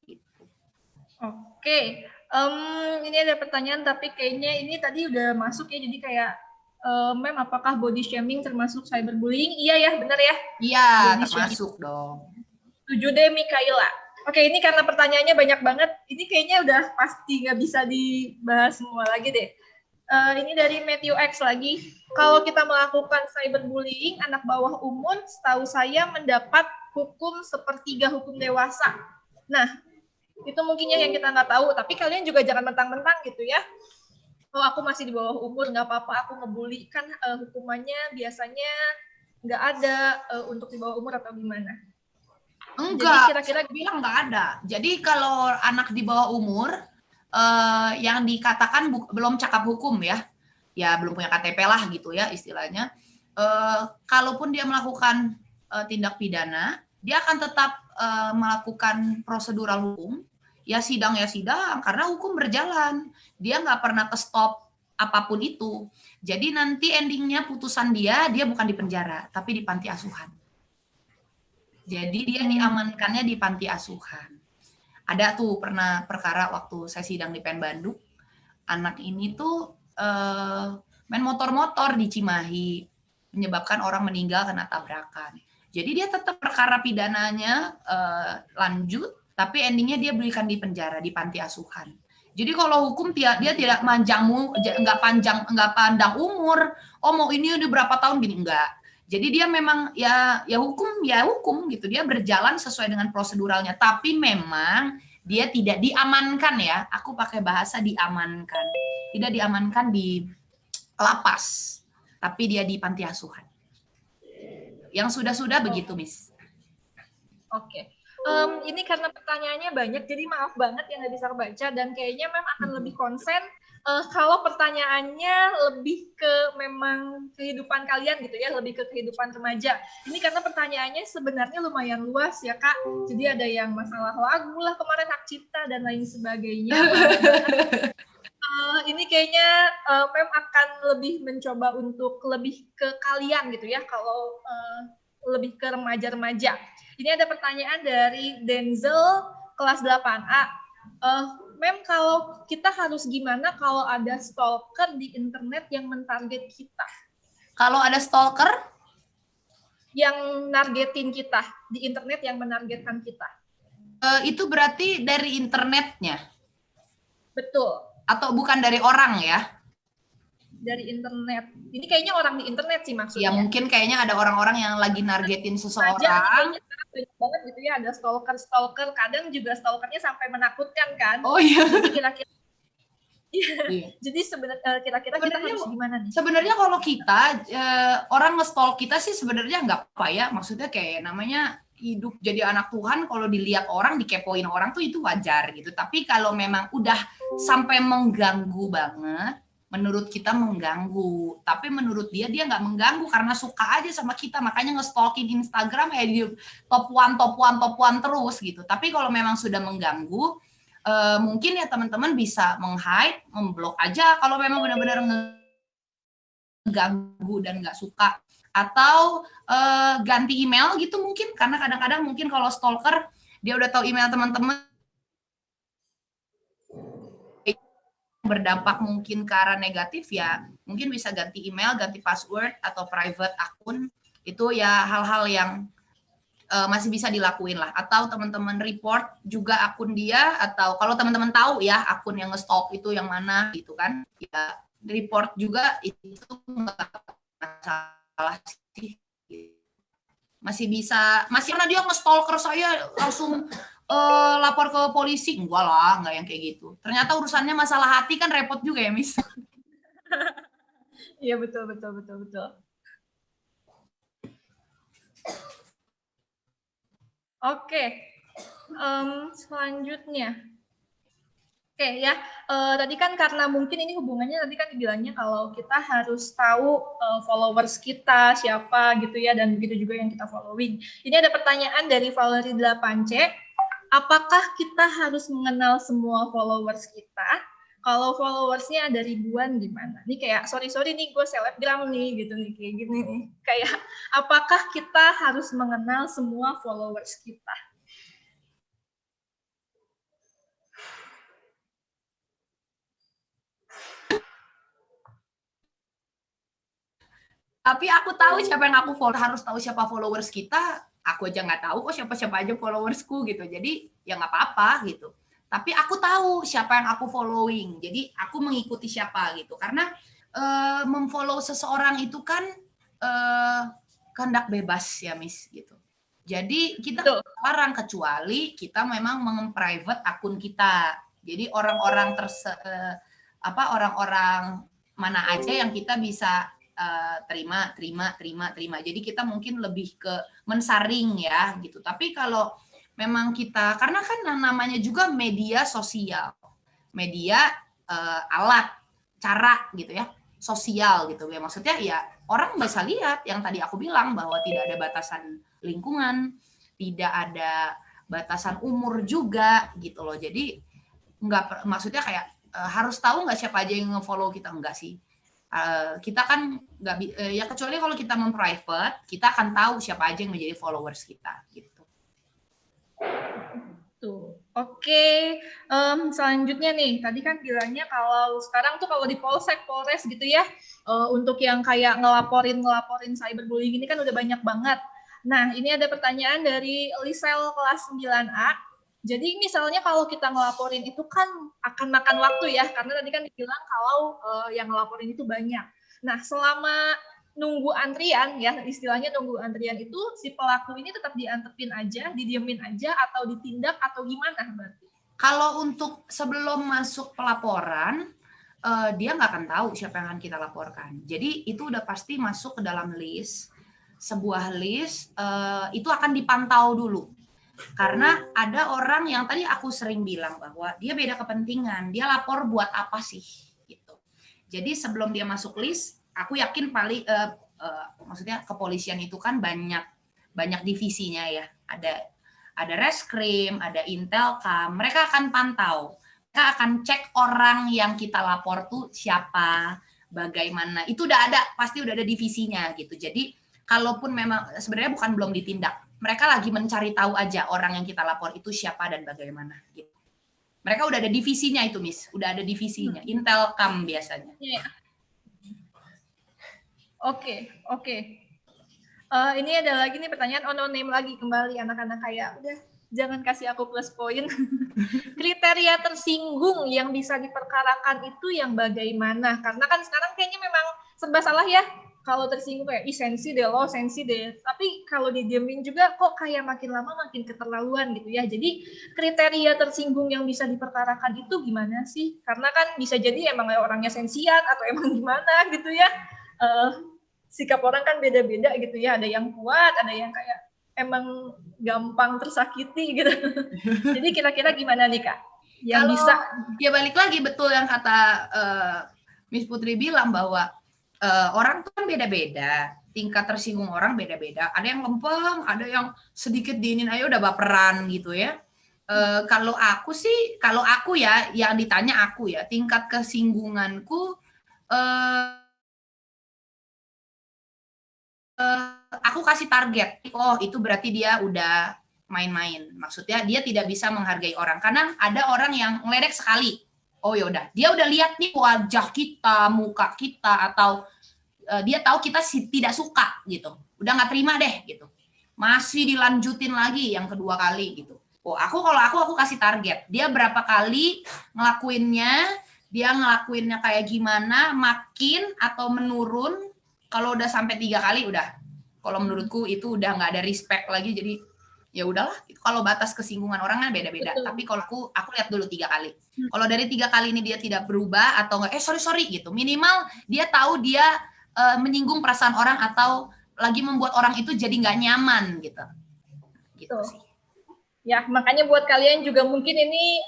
Gitu. Oke, ini ada pertanyaan tapi kayaknya ini tadi udah masuk ya, jadi kayak Mem, apakah body shaming termasuk cyberbullying? Iya ya, benar ya? Iya, Body termasuk dong. 7 deh, Mikaela. Oke, ini karena pertanyaannya banyak banget, ini kayaknya udah pasti nggak bisa dibahas semua lagi deh. Ini dari Matthew X lagi. Kalau kita melakukan cyberbullying, anak bawah umur, setahu saya mendapat hukum sepertiga hukum dewasa. Nah, itu mungkinnya yang kita nggak tahu, tapi kalian juga jangan mentang-mentang gitu ya. Aku masih di bawah umur, nggak apa-apa aku ngebully. Kan hukumannya biasanya nggak ada untuk di bawah umur atau gimana? Enggak, jadi kira-kira bilang nggak ada. Jadi kalau anak di bawah umur, yang dikatakan belum cakap hukum ya belum punya KTP lah gitu ya istilahnya. Kalaupun dia melakukan tindak pidana, dia akan tetap melakukan prosedural hukum. Ya sidang karena hukum berjalan. Dia nggak pernah ke stop apapun itu. Jadi nanti endingnya putusan dia bukan di penjara, tapi di panti asuhan. Jadi dia diamankannya di panti asuhan. Ada tuh pernah perkara waktu saya sidang di PN Bandung, anak ini tuh main motor-motor di Cimahi, menyebabkan orang meninggal kena tabrakan. Jadi dia tetap perkara pidananya lanjut, tapi endingnya dia berikan di penjara, di panti asuhan. Jadi kalau hukum dia tidak nggak pandang umur. Mau ini udah berapa tahun gini, enggak. Jadi dia memang ya hukum gitu. Dia berjalan sesuai dengan proseduralnya. Tapi memang dia tidak diamankan ya. Aku pakai bahasa diamankan. Tidak diamankan di lapas, tapi dia di panti asuhan. Yang sudah begitu, Miss. Oke. Ini karena pertanyaannya banyak, jadi maaf banget yang nggak bisa kebaca, dan kayaknya memang akan lebih konsen kalau pertanyaannya lebih ke memang kehidupan kalian gitu ya, lebih ke kehidupan remaja. Ini karena pertanyaannya sebenarnya lumayan luas ya Kak, jadi ada yang masalah lagu lah kemarin, hak cipta dan lain sebagainya. Ini kayaknya Mem akan lebih mencoba untuk lebih ke kalian gitu ya, kalau lebih ke remaja-remaja. Ini ada pertanyaan dari Denzel kelas 8A. Mem, kalau kita harus gimana kalau ada stalker di internet yang mentarget kita? Kalau ada stalker? Yang nargetin kita, di internet yang menargetkan kita. Itu berarti dari internetnya? Betul. Atau bukan dari orang ya? Dari internet. Ini kayaknya orang di internet sih maksudnya. Ya mungkin kayaknya ada orang-orang yang lagi nargetin seseorang. Banyak banget gitu ya, ada stalker. Kadang juga stalkernya sampai menakutkan kan. Oh iya. Jadi kira-kira Jadi kira-kira kita harus gimana nih? Sebenarnya kalau kita orang nge-stalk kita sih sebenarnya nggak apa ya. Maksudnya kayak namanya hidup jadi anak Tuhan, kalau dilihat orang, dikepoin orang tuh itu wajar gitu. Tapi kalau memang udah sampai mengganggu banget, menurut kita mengganggu, tapi menurut dia nggak mengganggu karena suka aja sama kita, makanya nge-stalking Instagram ya di top one terus gitu. Tapi kalau memang sudah mengganggu, mungkin ya teman-teman bisa meng-hide, memblok aja kalau memang benar-benar ganggu dan nggak suka, atau ganti email gitu mungkin, karena kadang-kadang mungkin kalau stalker dia udah tahu email teman-teman, berdampak mungkin ke arah negatif, ya mungkin bisa ganti email, ganti password atau private akun. Itu ya hal-hal yang masih bisa dilakuin lah. Atau teman-teman report juga akun dia, atau kalau teman-teman tahu ya akun yang nge-stalk itu yang mana gitu kan, ya report juga, itu nggak masalah sih. Masih bisa, masih karena dia nge-stalker saya langsung lapor ke polisi, enggak lah, enggak yang kayak gitu. Ternyata urusannya masalah hati kan repot juga ya, Miss. Iya, betul. Oke, selanjutnya. Oke ya, tadi kan karena mungkin ini hubungannya tadi kan dibilangnya kalau kita harus tahu followers kita siapa gitu ya, dan begitu juga yang kita following. Ini ada pertanyaan dari Valerie 8C, apakah kita harus mengenal semua followers kita? Kalau followersnya ada ribuan gimana? Ini kayak sorry nih gue selebgram nih gitu nih, kayak gini nih. Kayak apakah kita harus mengenal semua followers kita? Tapi aku tahu siapa yang aku follow, harus tahu siapa followers kita. Aku aja nggak tahu kok siapa aja followersku gitu. Jadi ya nggak apa-apa gitu. Tapi aku tahu siapa yang aku following. Jadi aku mengikuti siapa gitu. Karena memfollow seseorang itu kan kehendak bebas ya, Miss gitu. Jadi kita larang kecuali kita memang meng-private akun kita. Jadi orang-orang orang-orang mana aja yang kita bisa terima. Jadi kita mungkin lebih ke mensaring ya gitu. Tapi kalau memang kita, karena kan namanya juga media sosial, media alat, cara gitu ya, sosial gitu ya. Maksudnya ya orang bisa lihat yang tadi aku bilang bahwa tidak ada batasan lingkungan, tidak ada batasan umur juga gitu loh. Jadi nggak, maksudnya kayak harus tahu nggak siapa aja yang nge-follow kita, enggak sih. Kita kan nggak ya kecuali kalau kita memprivate, kita akan tahu siapa aja yang menjadi followers kita gitu. Tuh. Oke, selanjutnya nih, tadi kan bilangnya kalau sekarang tuh kalau di Polsek, Polres gitu ya, untuk yang kayak ngelaporin cyberbullying ini kan udah banyak banget. Nah, ini ada pertanyaan dari Lisel kelas 9A. Jadi misalnya kalau kita ngelaporin itu kan akan makan waktu ya, karena tadi kan dibilang kalau yang ngelaporin itu banyak. Nah, selama nunggu antrian ya, istilahnya nunggu antrian itu si pelaku ini tetap diantepin aja, didiemin aja, atau ditindak atau gimana berarti? Kalau untuk sebelum masuk pelaporan, dia nggak akan tahu siapa yang akan kita laporkan. Jadi itu udah pasti masuk ke dalam list, sebuah list, itu akan dipantau dulu. Karena ada orang yang tadi aku sering bilang bahwa dia beda kepentingan, dia lapor buat apa sih gitu. Jadi sebelum dia masuk list, aku yakin paling maksudnya kepolisian itu kan banyak divisinya ya. Ada reskrim, ada intelkam, mereka akan pantau. Mereka akan cek orang yang kita lapor tuh siapa, bagaimana. Itu udah ada, pasti udah ada divisinya gitu. Jadi kalaupun memang sebenarnya bukan belum ditindak, mereka lagi mencari tahu aja orang yang kita lapor itu siapa dan bagaimana gitu. Mereka udah ada divisinya itu, Miss. Udah ada divisinya. Intelkam biasanya. Yeah. Oke. Ini ada lagi nih pertanyaan name lagi kembali anak-anak kayak udah jangan kasih aku plus poin. Kriteria tersinggung yang bisa diperkarakan itu yang bagaimana? Karena kan sekarang kayaknya memang serba salah ya. Kalau tersinggung kayak sensi deh lo, sensi deh. Tapi kalau didiemin juga kok kayak makin lama makin keterlaluan gitu ya. Jadi kriteria tersinggung yang bisa diperkarakan itu gimana sih? Karena kan bisa jadi emang orangnya sensian atau emang gimana gitu ya. Sikap orang kan beda-beda gitu ya. Ada yang kuat, ada yang kayak emang gampang tersakiti gitu. Jadi kira-kira gimana nih Kak? Yang kalau bisa ya balik lagi betul yang kata Miss Putri bilang bahwa orang tuh kan beda-beda, tingkat tersinggung orang beda-beda. Ada yang lempeng, ada yang sedikit diinin aja udah baperan gitu ya. Kalau aku ya, yang ditanya aku ya, tingkat kesinggunganku aku kasih target. Oh, itu berarti dia udah main-main. Maksudnya dia tidak bisa menghargai orang. Karena ada orang yang ngeledek sekali. Oh ya udah, dia udah lihat nih wajah kita, muka kita, atau dia tahu kita tidak suka gitu. Udah nggak terima deh gitu. Masih dilanjutin lagi yang kedua kali gitu. Oh, kalau aku kasih target. Dia berapa kali ngelakuinnya, dia ngelakuinnya kayak gimana, makin atau menurun. Kalau udah sampai 3 kali udah. Kalau menurutku itu udah nggak ada respect lagi, jadi ya udahlah. Kalau batas kesinggungan orang kan beda-beda. Betul. Tapi kalau aku lihat dulu 3 kali. Kalau dari 3 kali ini dia tidak berubah atau enggak, sorry gitu. Minimal dia tahu dia menyinggung perasaan orang atau lagi membuat orang itu jadi nggak nyaman gitu. Gitu Betul. sih. Ya, makanya buat kalian juga mungkin ini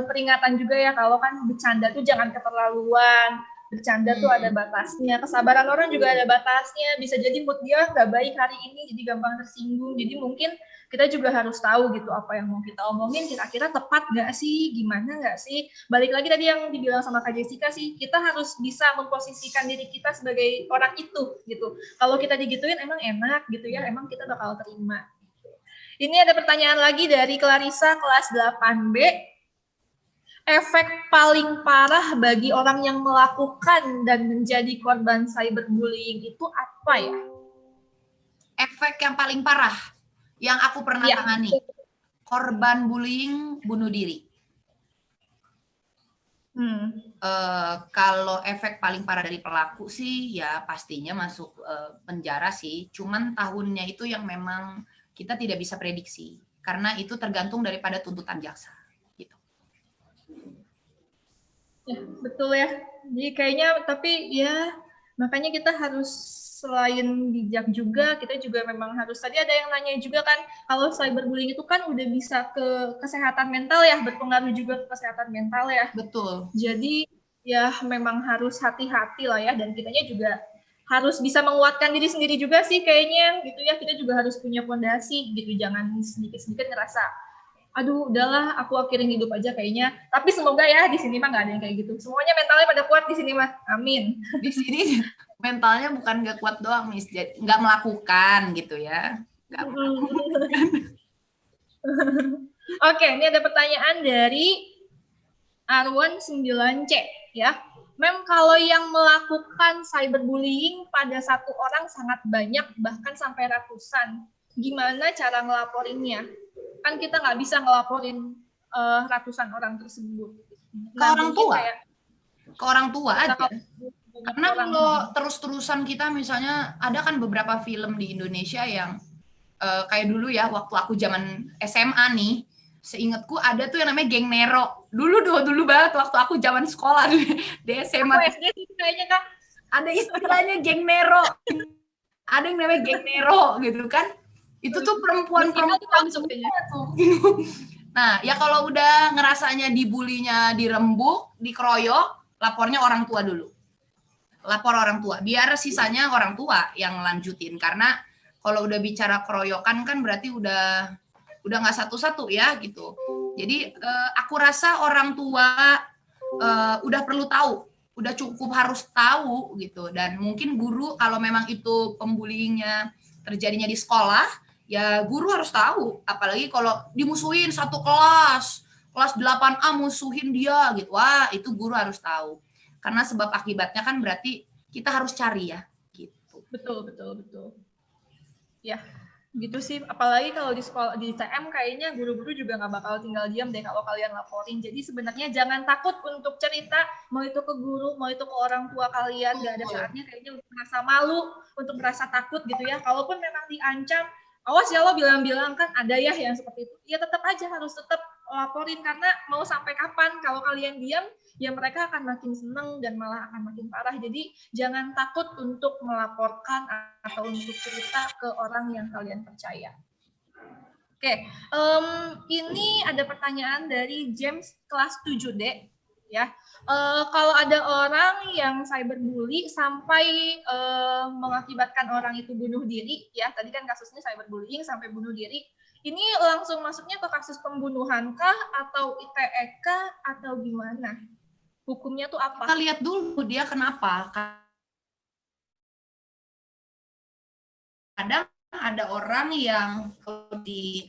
peringatan juga ya, kalau kan bercanda tuh jangan keterlaluan. Bercanda tuh ada batasnya, kesabaran orang juga ada batasnya. Bisa jadi mood dia nggak baik hari ini, jadi gampang tersinggung. Jadi mungkin kita juga harus tahu gitu apa yang mau kita omongin, kira-kira tepat nggak sih, gimana nggak sih. Balik lagi tadi yang dibilang sama Kak Jessica sih, kita harus bisa memposisikan diri kita sebagai orang itu gitu. Kalau kita digituin emang enak gitu ya, emang kita bakal terima. Ini ada pertanyaan lagi dari Clarissa kelas 8B. Efek paling parah bagi orang yang melakukan dan menjadi korban cyberbullying itu apa ya? Efek yang paling parah yang aku pernah tangani. Korban bullying bunuh diri. Kalau efek paling parah dari pelaku sih ya pastinya masuk penjara sih. Cuman tahunnya itu yang memang kita tidak bisa prediksi. Karena itu tergantung daripada tuntutan jaksa. Ya, betul ya. Jadi kayaknya tapi ya makanya kita harus selain bijak juga, kita juga memang harus, tadi ada yang nanya juga kan, kalau cyberbullying itu kan udah bisa ke kesehatan mental ya, berpengaruh juga ke kesehatan mental ya. Betul. Jadi ya memang harus hati-hati lah ya, dan kitanya juga harus bisa menguatkan diri sendiri juga sih kayaknya gitu ya, kita juga harus punya fondasi gitu, jangan sedikit-sedikit ngerasa aduh udahlah aku akhirin hidup aja kayaknya. Tapi semoga ya di sini mah nggak ada yang kayak gitu. Semuanya mentalnya pada kuat di sini mah. Amin. Di sini mentalnya bukan nggak kuat doang, Miss. Jadi nggak melakukan gitu ya. Nggak melakukan. Oke, ini ada pertanyaan dari Arwan 9C ya. Mem, kalau yang melakukan cyberbullying pada satu orang sangat banyak, bahkan sampai ratusan, gimana cara ngelaporinnya? Kan kita nggak bisa ngelaporin ratusan orang tersebut. Ke orang tua? Ke orang tua aja. Karena kalau terus-terusan kita misalnya, ada kan beberapa film di Indonesia yang kayak dulu ya, waktu aku zaman SMA nih, seingatku ada tuh yang namanya geng Nero. Dulu banget waktu aku zaman sekolah di SMA. Aku SD sih kayaknya Kak. Ada istilahnya geng Nero. Ada yang namanya geng Nero gitu kan. Itu tuh perempuan-perempuan semuanya tuh. Nah, ya kalau udah ngerasanya dibulinya, dirembuk, dikeroyok, lapornya orang tua dulu. Lapor orang tua. Biar sisanya orang tua yang lanjutin. Karena kalau udah bicara keroyokan kan berarti udah nggak satu-satu ya gitu. Jadi aku rasa orang tua udah perlu tahu, udah cukup harus tahu gitu. Dan mungkin guru kalau memang itu pembullyingnya terjadinya di sekolah, ya guru harus tahu. Apalagi kalau dimusuhin satu kelas 8A musuhin dia gitu. Wah, itu guru harus tahu. Karena sebab akibatnya kan berarti kita harus cari ya gitu. Betul. Ya, gitu sih. Apalagi kalau di sekolah di TM kayaknya guru-guru juga nggak bakal tinggal diam deh kalau kalian laporin. Jadi sebenarnya jangan takut untuk cerita, mau itu ke guru, mau itu ke orang tua kalian. Nggak ada saatnya kayaknya untuk merasa malu, untuk merasa takut gitu ya. Kalaupun memang diancam, awas ya lo bilang-bilang kan ada ya yang seperti itu. Ya tetap aja harus tetap laporin, karena mau sampai kapan kalau kalian diam, ya mereka akan makin seneng dan malah akan makin parah. Jadi jangan takut untuk melaporkan atau untuk cerita ke orang yang kalian percaya. Oke, ini ada pertanyaan dari James kelas 7D ya. Kalau ada orang yang cyberbully sampai mengakibatkan orang itu bunuh diri ya, tadi kan kasusnya cyberbullying sampai bunuh diri, ini langsung masuknya ke kasus pembunuhan kah atau ITE kah atau gimana? Hukumnya tuh apa? Kita lihat dulu dia kenapa. kadang ada orang yang di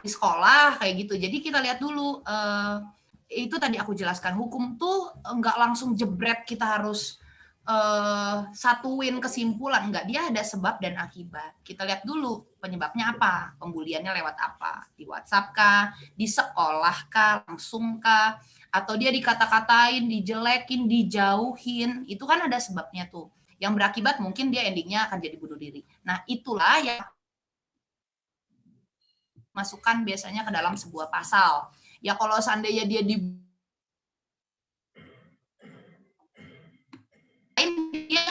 sekolah kayak gitu. Jadi kita lihat dulu, itu tadi aku jelaskan, hukum tuh nggak langsung jebret kita harus satuin kesimpulan, enggak, dia ada sebab dan akibat. Kita lihat dulu penyebabnya apa, pembuliannya lewat apa, di WhatsApp kah, di sekolah kah, langsung kah, atau dia dikata-katain, dijelekin, dijauhin, itu kan ada sebabnya tuh. Yang berakibat mungkin dia endingnya akan jadi bunuh diri. Nah, itulah yang masukkan biasanya ke dalam sebuah pasal. Ya kalau seandainya dia dia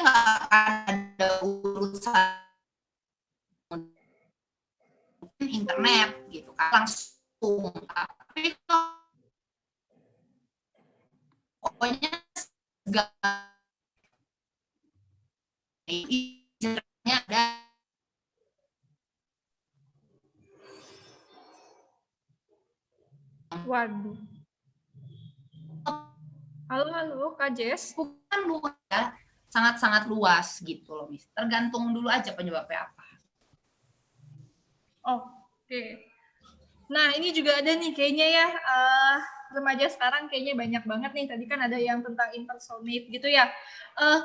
nggak akan ada urusan internet gitu kan langsung, tapi pokoknya segalanya ada. Waduh. Halo, Kak Jess. Bukan luas ya, sangat-sangat luas gitu loh, Miss. Tergantung dulu aja penyebabnya apa. Oke. Nah, ini juga ada nih kayaknya ya, remaja sekarang kayaknya banyak banget nih. Tadi kan ada yang tentang impersonate gitu ya.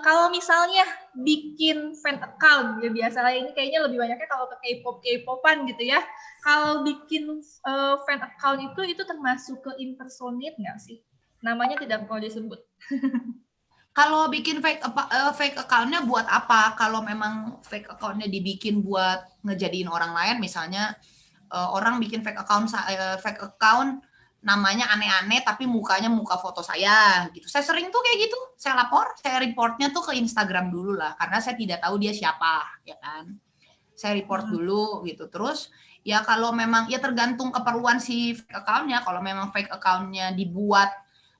Kalau misalnya bikin fan account, ya biasalah ini kayaknya lebih banyaknya kalau ke K-pop-K-popan gitu ya. Kalau bikin fan account itu termasuk ke impersonate nggak sih? Namanya tidak perlu disebut. Kalau bikin fake account-nya buat apa? Kalau memang fake account-nya dibikin buat ngejadiin orang lain, misalnya orang bikin fake account namanya aneh-aneh tapi mukanya muka foto saya gitu. Saya sering tuh kayak gitu. Saya lapor, saya reportnya tuh ke Instagram dulu lah karena saya tidak tahu dia siapa, ya kan. Saya report dulu gitu. Terus ya kalau memang ya tergantung keperluan si fake account-nya. Kalau memang fake account-nya dibuat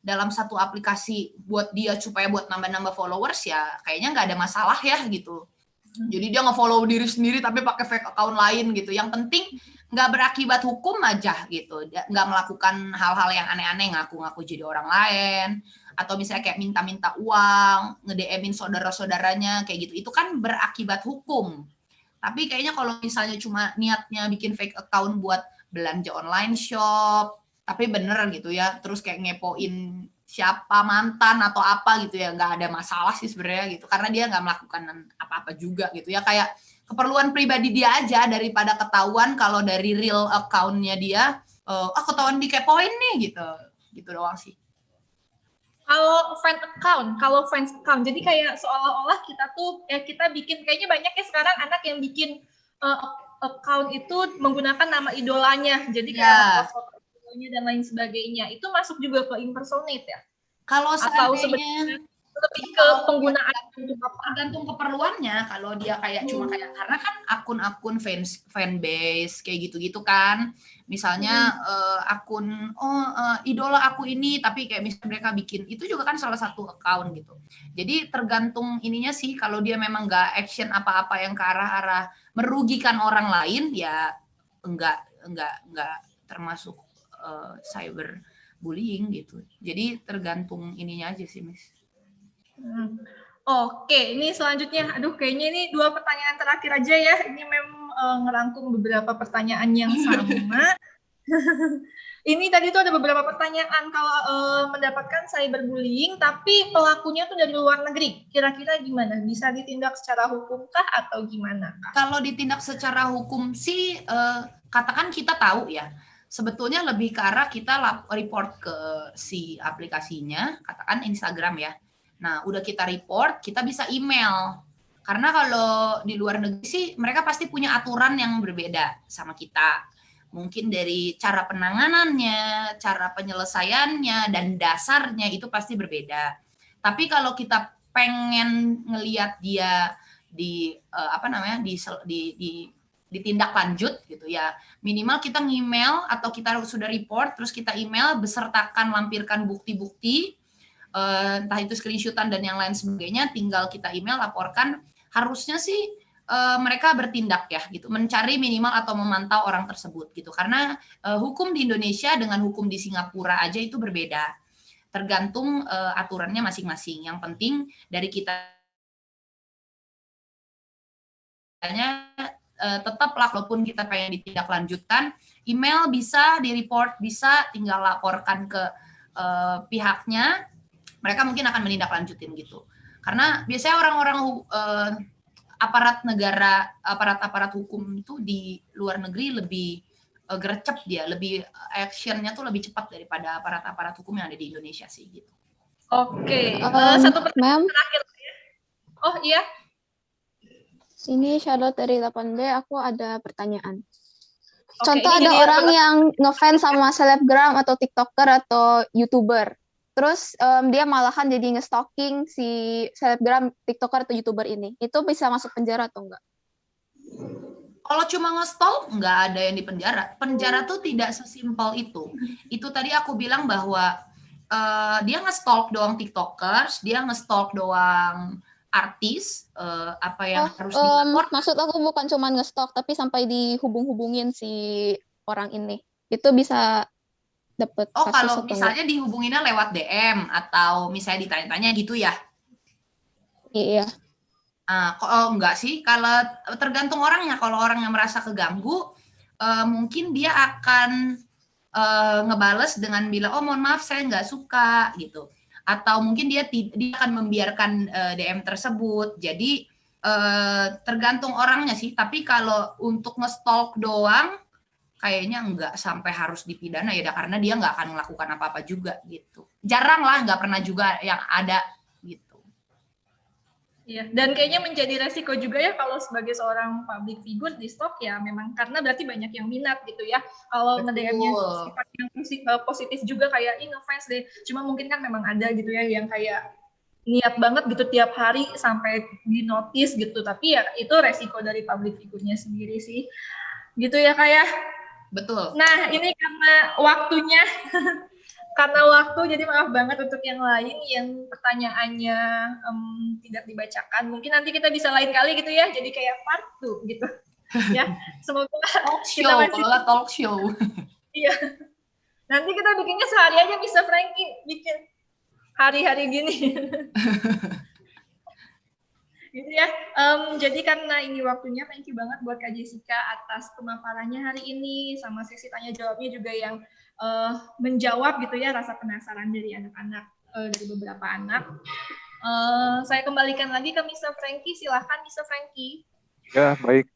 dalam satu aplikasi buat dia supaya buat nambah-nambah followers ya kayaknya nggak ada masalah ya gitu. Jadi dia nge-follow diri sendiri tapi pakai fake account lain gitu. Yang penting nggak berakibat hukum aja gitu. Nggak melakukan hal-hal yang aneh-aneh, ngaku-ngaku jadi orang lain. Atau misalnya kayak minta-minta uang, nge-DM-in saudara-saudaranya kayak gitu. Itu kan berakibat hukum. Tapi kayaknya kalau misalnya cuma niatnya bikin fake account buat belanja online shop, tapi bener gitu ya, terus kayak ngepoin siapa mantan atau apa gitu ya, nggak ada masalah sih sebenarnya gitu, karena dia nggak melakukan apa-apa juga gitu ya, kayak keperluan pribadi dia aja daripada ketahuan kalau dari real account-nya dia, ketahuan dikepoin nih gitu doang sih. Kalau fans account, jadi kayak seolah-olah kita tuh kita bikin, kayaknya banyak ya sekarang anak yang bikin account itu menggunakan nama idolanya, jadi kayak foto dan lain sebagainya. Itu masuk juga ke impersonate ya? Kalau sebenarnya lebih ke penggunaan tergantung keperluannya. Kalau dia kayak cuma kayak karena kan akun-akun fanbase kayak gitu-gitu kan. Misalnya akun idola aku ini tapi kayak misalnya mereka bikin itu juga kan salah satu account gitu. Jadi tergantung ininya sih, kalau dia memang nggak action apa-apa yang ke arah-arah merugikan orang lain ya enggak termasuk cyber bullying gitu. Jadi tergantung ininya aja sih, Miss. Oke, ini selanjutnya, aduh kayaknya ini 2 pertanyaan terakhir aja ya. Ini memang ngerangkum beberapa pertanyaan yang sama. Ini tadi tuh ada beberapa pertanyaan, kalau mendapatkan cyberbullying tapi pelakunya tuh dari luar negeri, kira-kira gimana? Bisa ditindak secara hukum kah atau gimana kah? Kalau ditindak secara hukum sih, katakan kita tahu ya, sebetulnya lebih ke arah kita report ke si aplikasinya, katakan Instagram ya. Nah, udah kita report, kita bisa email. Karena kalau di luar negeri sih, mereka pasti punya aturan yang berbeda sama kita. Mungkin dari cara penanganannya, cara penyelesaiannya, dan dasarnya itu pasti berbeda. Tapi kalau kita pengen ngelihat dia ditindak lanjut gitu ya, minimal kita nge-email atau kita sudah report terus kita email besertakan lampirkan bukti-bukti, entah itu screenshotan dan yang lain sebagainya, tinggal kita email laporkan. Harusnya sih mereka bertindak ya gitu, mencari minimal atau memantau orang tersebut gitu, karena hukum di Indonesia dengan hukum di Singapura aja itu berbeda, tergantung aturannya masing-masing. Yang penting dari kita tetaplah walaupun kita pengen ditindaklanjutkan, email bisa di-report, bisa tinggal laporkan ke pihaknya, mereka mungkin akan menindaklanjutin gitu. Karena biasanya orang-orang aparat negara, aparat hukum itu di luar negeri lebih gercep dia, lebih actionnya tuh lebih cepat daripada aparat hukum yang ada di Indonesia sih gitu. Oke, Ma'am, satu pertanyaan terakhir ya. Oh iya, ini Charlotte dari 8B, aku ada pertanyaan. Oke, Contoh ini ada jadi orang yang ngefans sama selebgram atau tiktoker atau youtuber, terus dia malahan jadi nge-stalking si selebgram, tiktoker atau youtuber ini, itu bisa masuk penjara atau enggak? Kalau cuma nge-stalk, nggak ada yang di penjara. Penjara tuh tidak sesimpel itu. Itu tadi aku bilang bahwa dia nge-stalk doang tiktokers, dia nge-stalk doang artis, apa yang harus dilapor. Maksud aku bukan cuma nge-stalk, tapi sampai dihubung-hubungin si orang ini. Itu bisa dapet Oh, kasus kalau atau misalnya dihubunginnya lewat DM atau misalnya ditanya-tanya gitu ya? Iya. Enggak sih, kalau tergantung orangnya. Kalau orang yang merasa keganggu, mungkin dia akan ngebales dengan bilang, oh mohon maaf saya nggak suka gitu. Atau mungkin dia akan membiarkan DM tersebut. Jadi tergantung orangnya sih. Tapi kalau untuk nge-stalk doang, kayaknya nggak sampai harus dipidana ya, karena dia nggak akan melakukan apa-apa juga gitu. Jarang lah, nggak pernah juga yang ada gitu. Iya, dan kayaknya menjadi resiko juga ya kalau sebagai seorang public figure di stok ya, memang karena berarti banyak yang minat gitu ya. Kalau nge-DM-nya sifat yang positif juga kayak ngefans deh. Cuma mungkin kan memang ada gitu ya yang kayak niat banget gitu tiap hari sampai di notice gitu. Tapi ya itu resiko dari public figure-nya sendiri sih. Gitu ya kayak. Betul. Nah, ini karena waktunya karena waktu, jadi maaf banget untuk yang lain yang pertanyaannya tidak dibacakan. Mungkin nanti kita bisa lain kali gitu ya, jadi kayak part 2 gitu. Ya, semoga talk show, kita masih talk show. Iya. Nanti kita bikinnya sehari aja bisa Frankie bikin hari-hari gini. Gitu ya. Jadi karena ini waktunya, thank you banget buat Kak Jessica atas pemaparannya hari ini, sama sesi tanya jawabnya juga yang menjawab gitu ya rasa penasaran dari anak-anak, dari beberapa anak. Saya kembalikan lagi ke Mr. Frankie, silahkan Mr. Frankie. Ya, baik.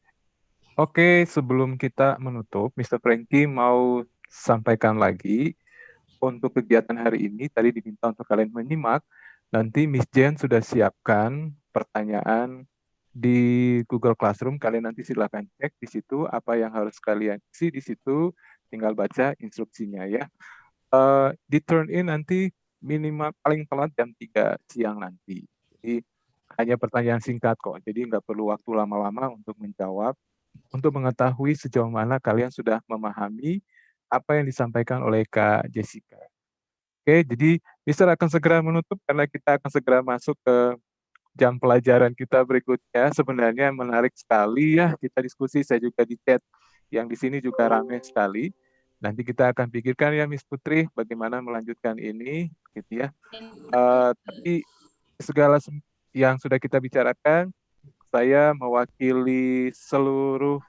Oke, sebelum kita menutup, Mr. Frankie mau sampaikan lagi untuk kegiatan hari ini, tadi diminta untuk kalian menyimak, nanti Miss Jen sudah siapkan pertanyaan di Google Classroom, kalian nanti silakan cek di situ apa yang harus kalian isi di situ, tinggal baca instruksinya ya. Di turn in nanti minimal paling telat jam 3 siang nanti. Jadi hanya pertanyaan singkat kok, jadi nggak perlu waktu lama-lama untuk menjawab, untuk mengetahui sejauh mana kalian sudah memahami apa yang disampaikan oleh Kak Jessica. Oke, jadi Mister akan segera menutup karena kita akan segera masuk ke jam pelajaran kita berikutnya. Sebenarnya menarik sekali ya kita diskusi, saya juga di chat yang di sini juga ramai sekali. Nanti kita akan pikirkan ya Miss Putri bagaimana melanjutkan ini gitu ya. Tapi segala yang sudah kita bicarakan, saya mewakili seluruh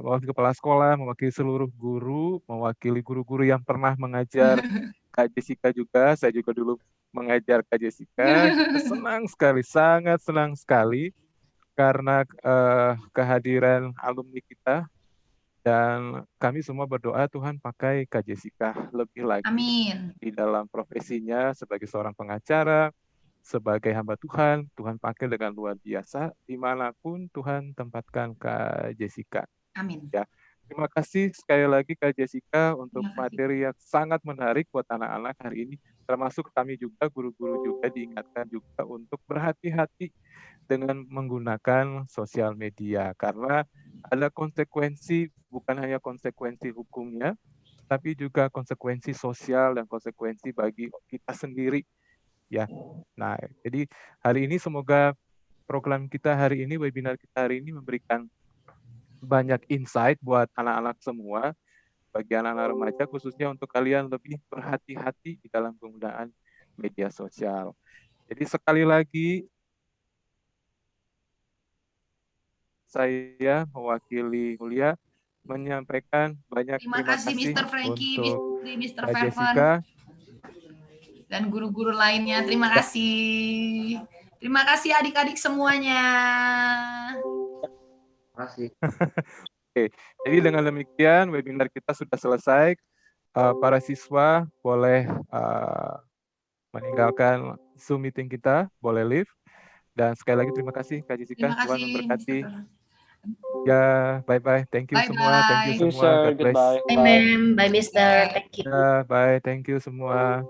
mewakili kepala sekolah, mewakili seluruh guru, mewakili guru-guru yang pernah mengajar Kak Jessica juga. Saya juga dulu mengajar Kak Jessica. Kita senang sekali, sangat senang sekali karena kehadiran alumni kita. Dan kami semua berdoa Tuhan pakai Kak Jessica lebih lagi. Amin. Di dalam profesinya sebagai seorang pengacara, sebagai hamba Tuhan, Tuhan pakai dengan luar biasa dimanapun Tuhan tempatkan Kak Jessica. Amin. Ya, terima kasih sekali lagi Kak Jessica untuk materi yang sangat menarik buat anak-anak hari ini. Termasuk kami juga, guru-guru juga diingatkan juga untuk berhati-hati dengan menggunakan sosial media. Karena ada konsekuensi, bukan hanya konsekuensi hukumnya, tapi juga konsekuensi sosial dan konsekuensi bagi kita sendiri. Ya, nah jadi hari ini semoga program kita hari ini, webinar kita hari ini memberikan banyak insight buat anak-anak semua, bagi anak-anak remaja khususnya untuk kalian lebih berhati-hati di dalam penggunaan media sosial. Jadi sekali lagi saya mewakili Mulia menyampaikan banyak Terima kasih Mr. Frankie, untuk Mr. Kak Vervan, Jessica. dan guru-guru lainnya. Terima kasih. Terima kasih adik-adik semuanya. Makasih. Oke, jadi dengan demikian webinar kita sudah selesai. Para siswa boleh meninggalkan Zoom meeting kita, boleh leave. Dan sekali lagi terima kasih Kak Jessica, Terima Tuhan kasih, memberkati. Mr. Ya, bye-bye. Thank you semua. Thank you Bye-bye. semua. God bless. Bye, ma'am. Bye, mister. Thank you. Ya, bye. Thank you semua.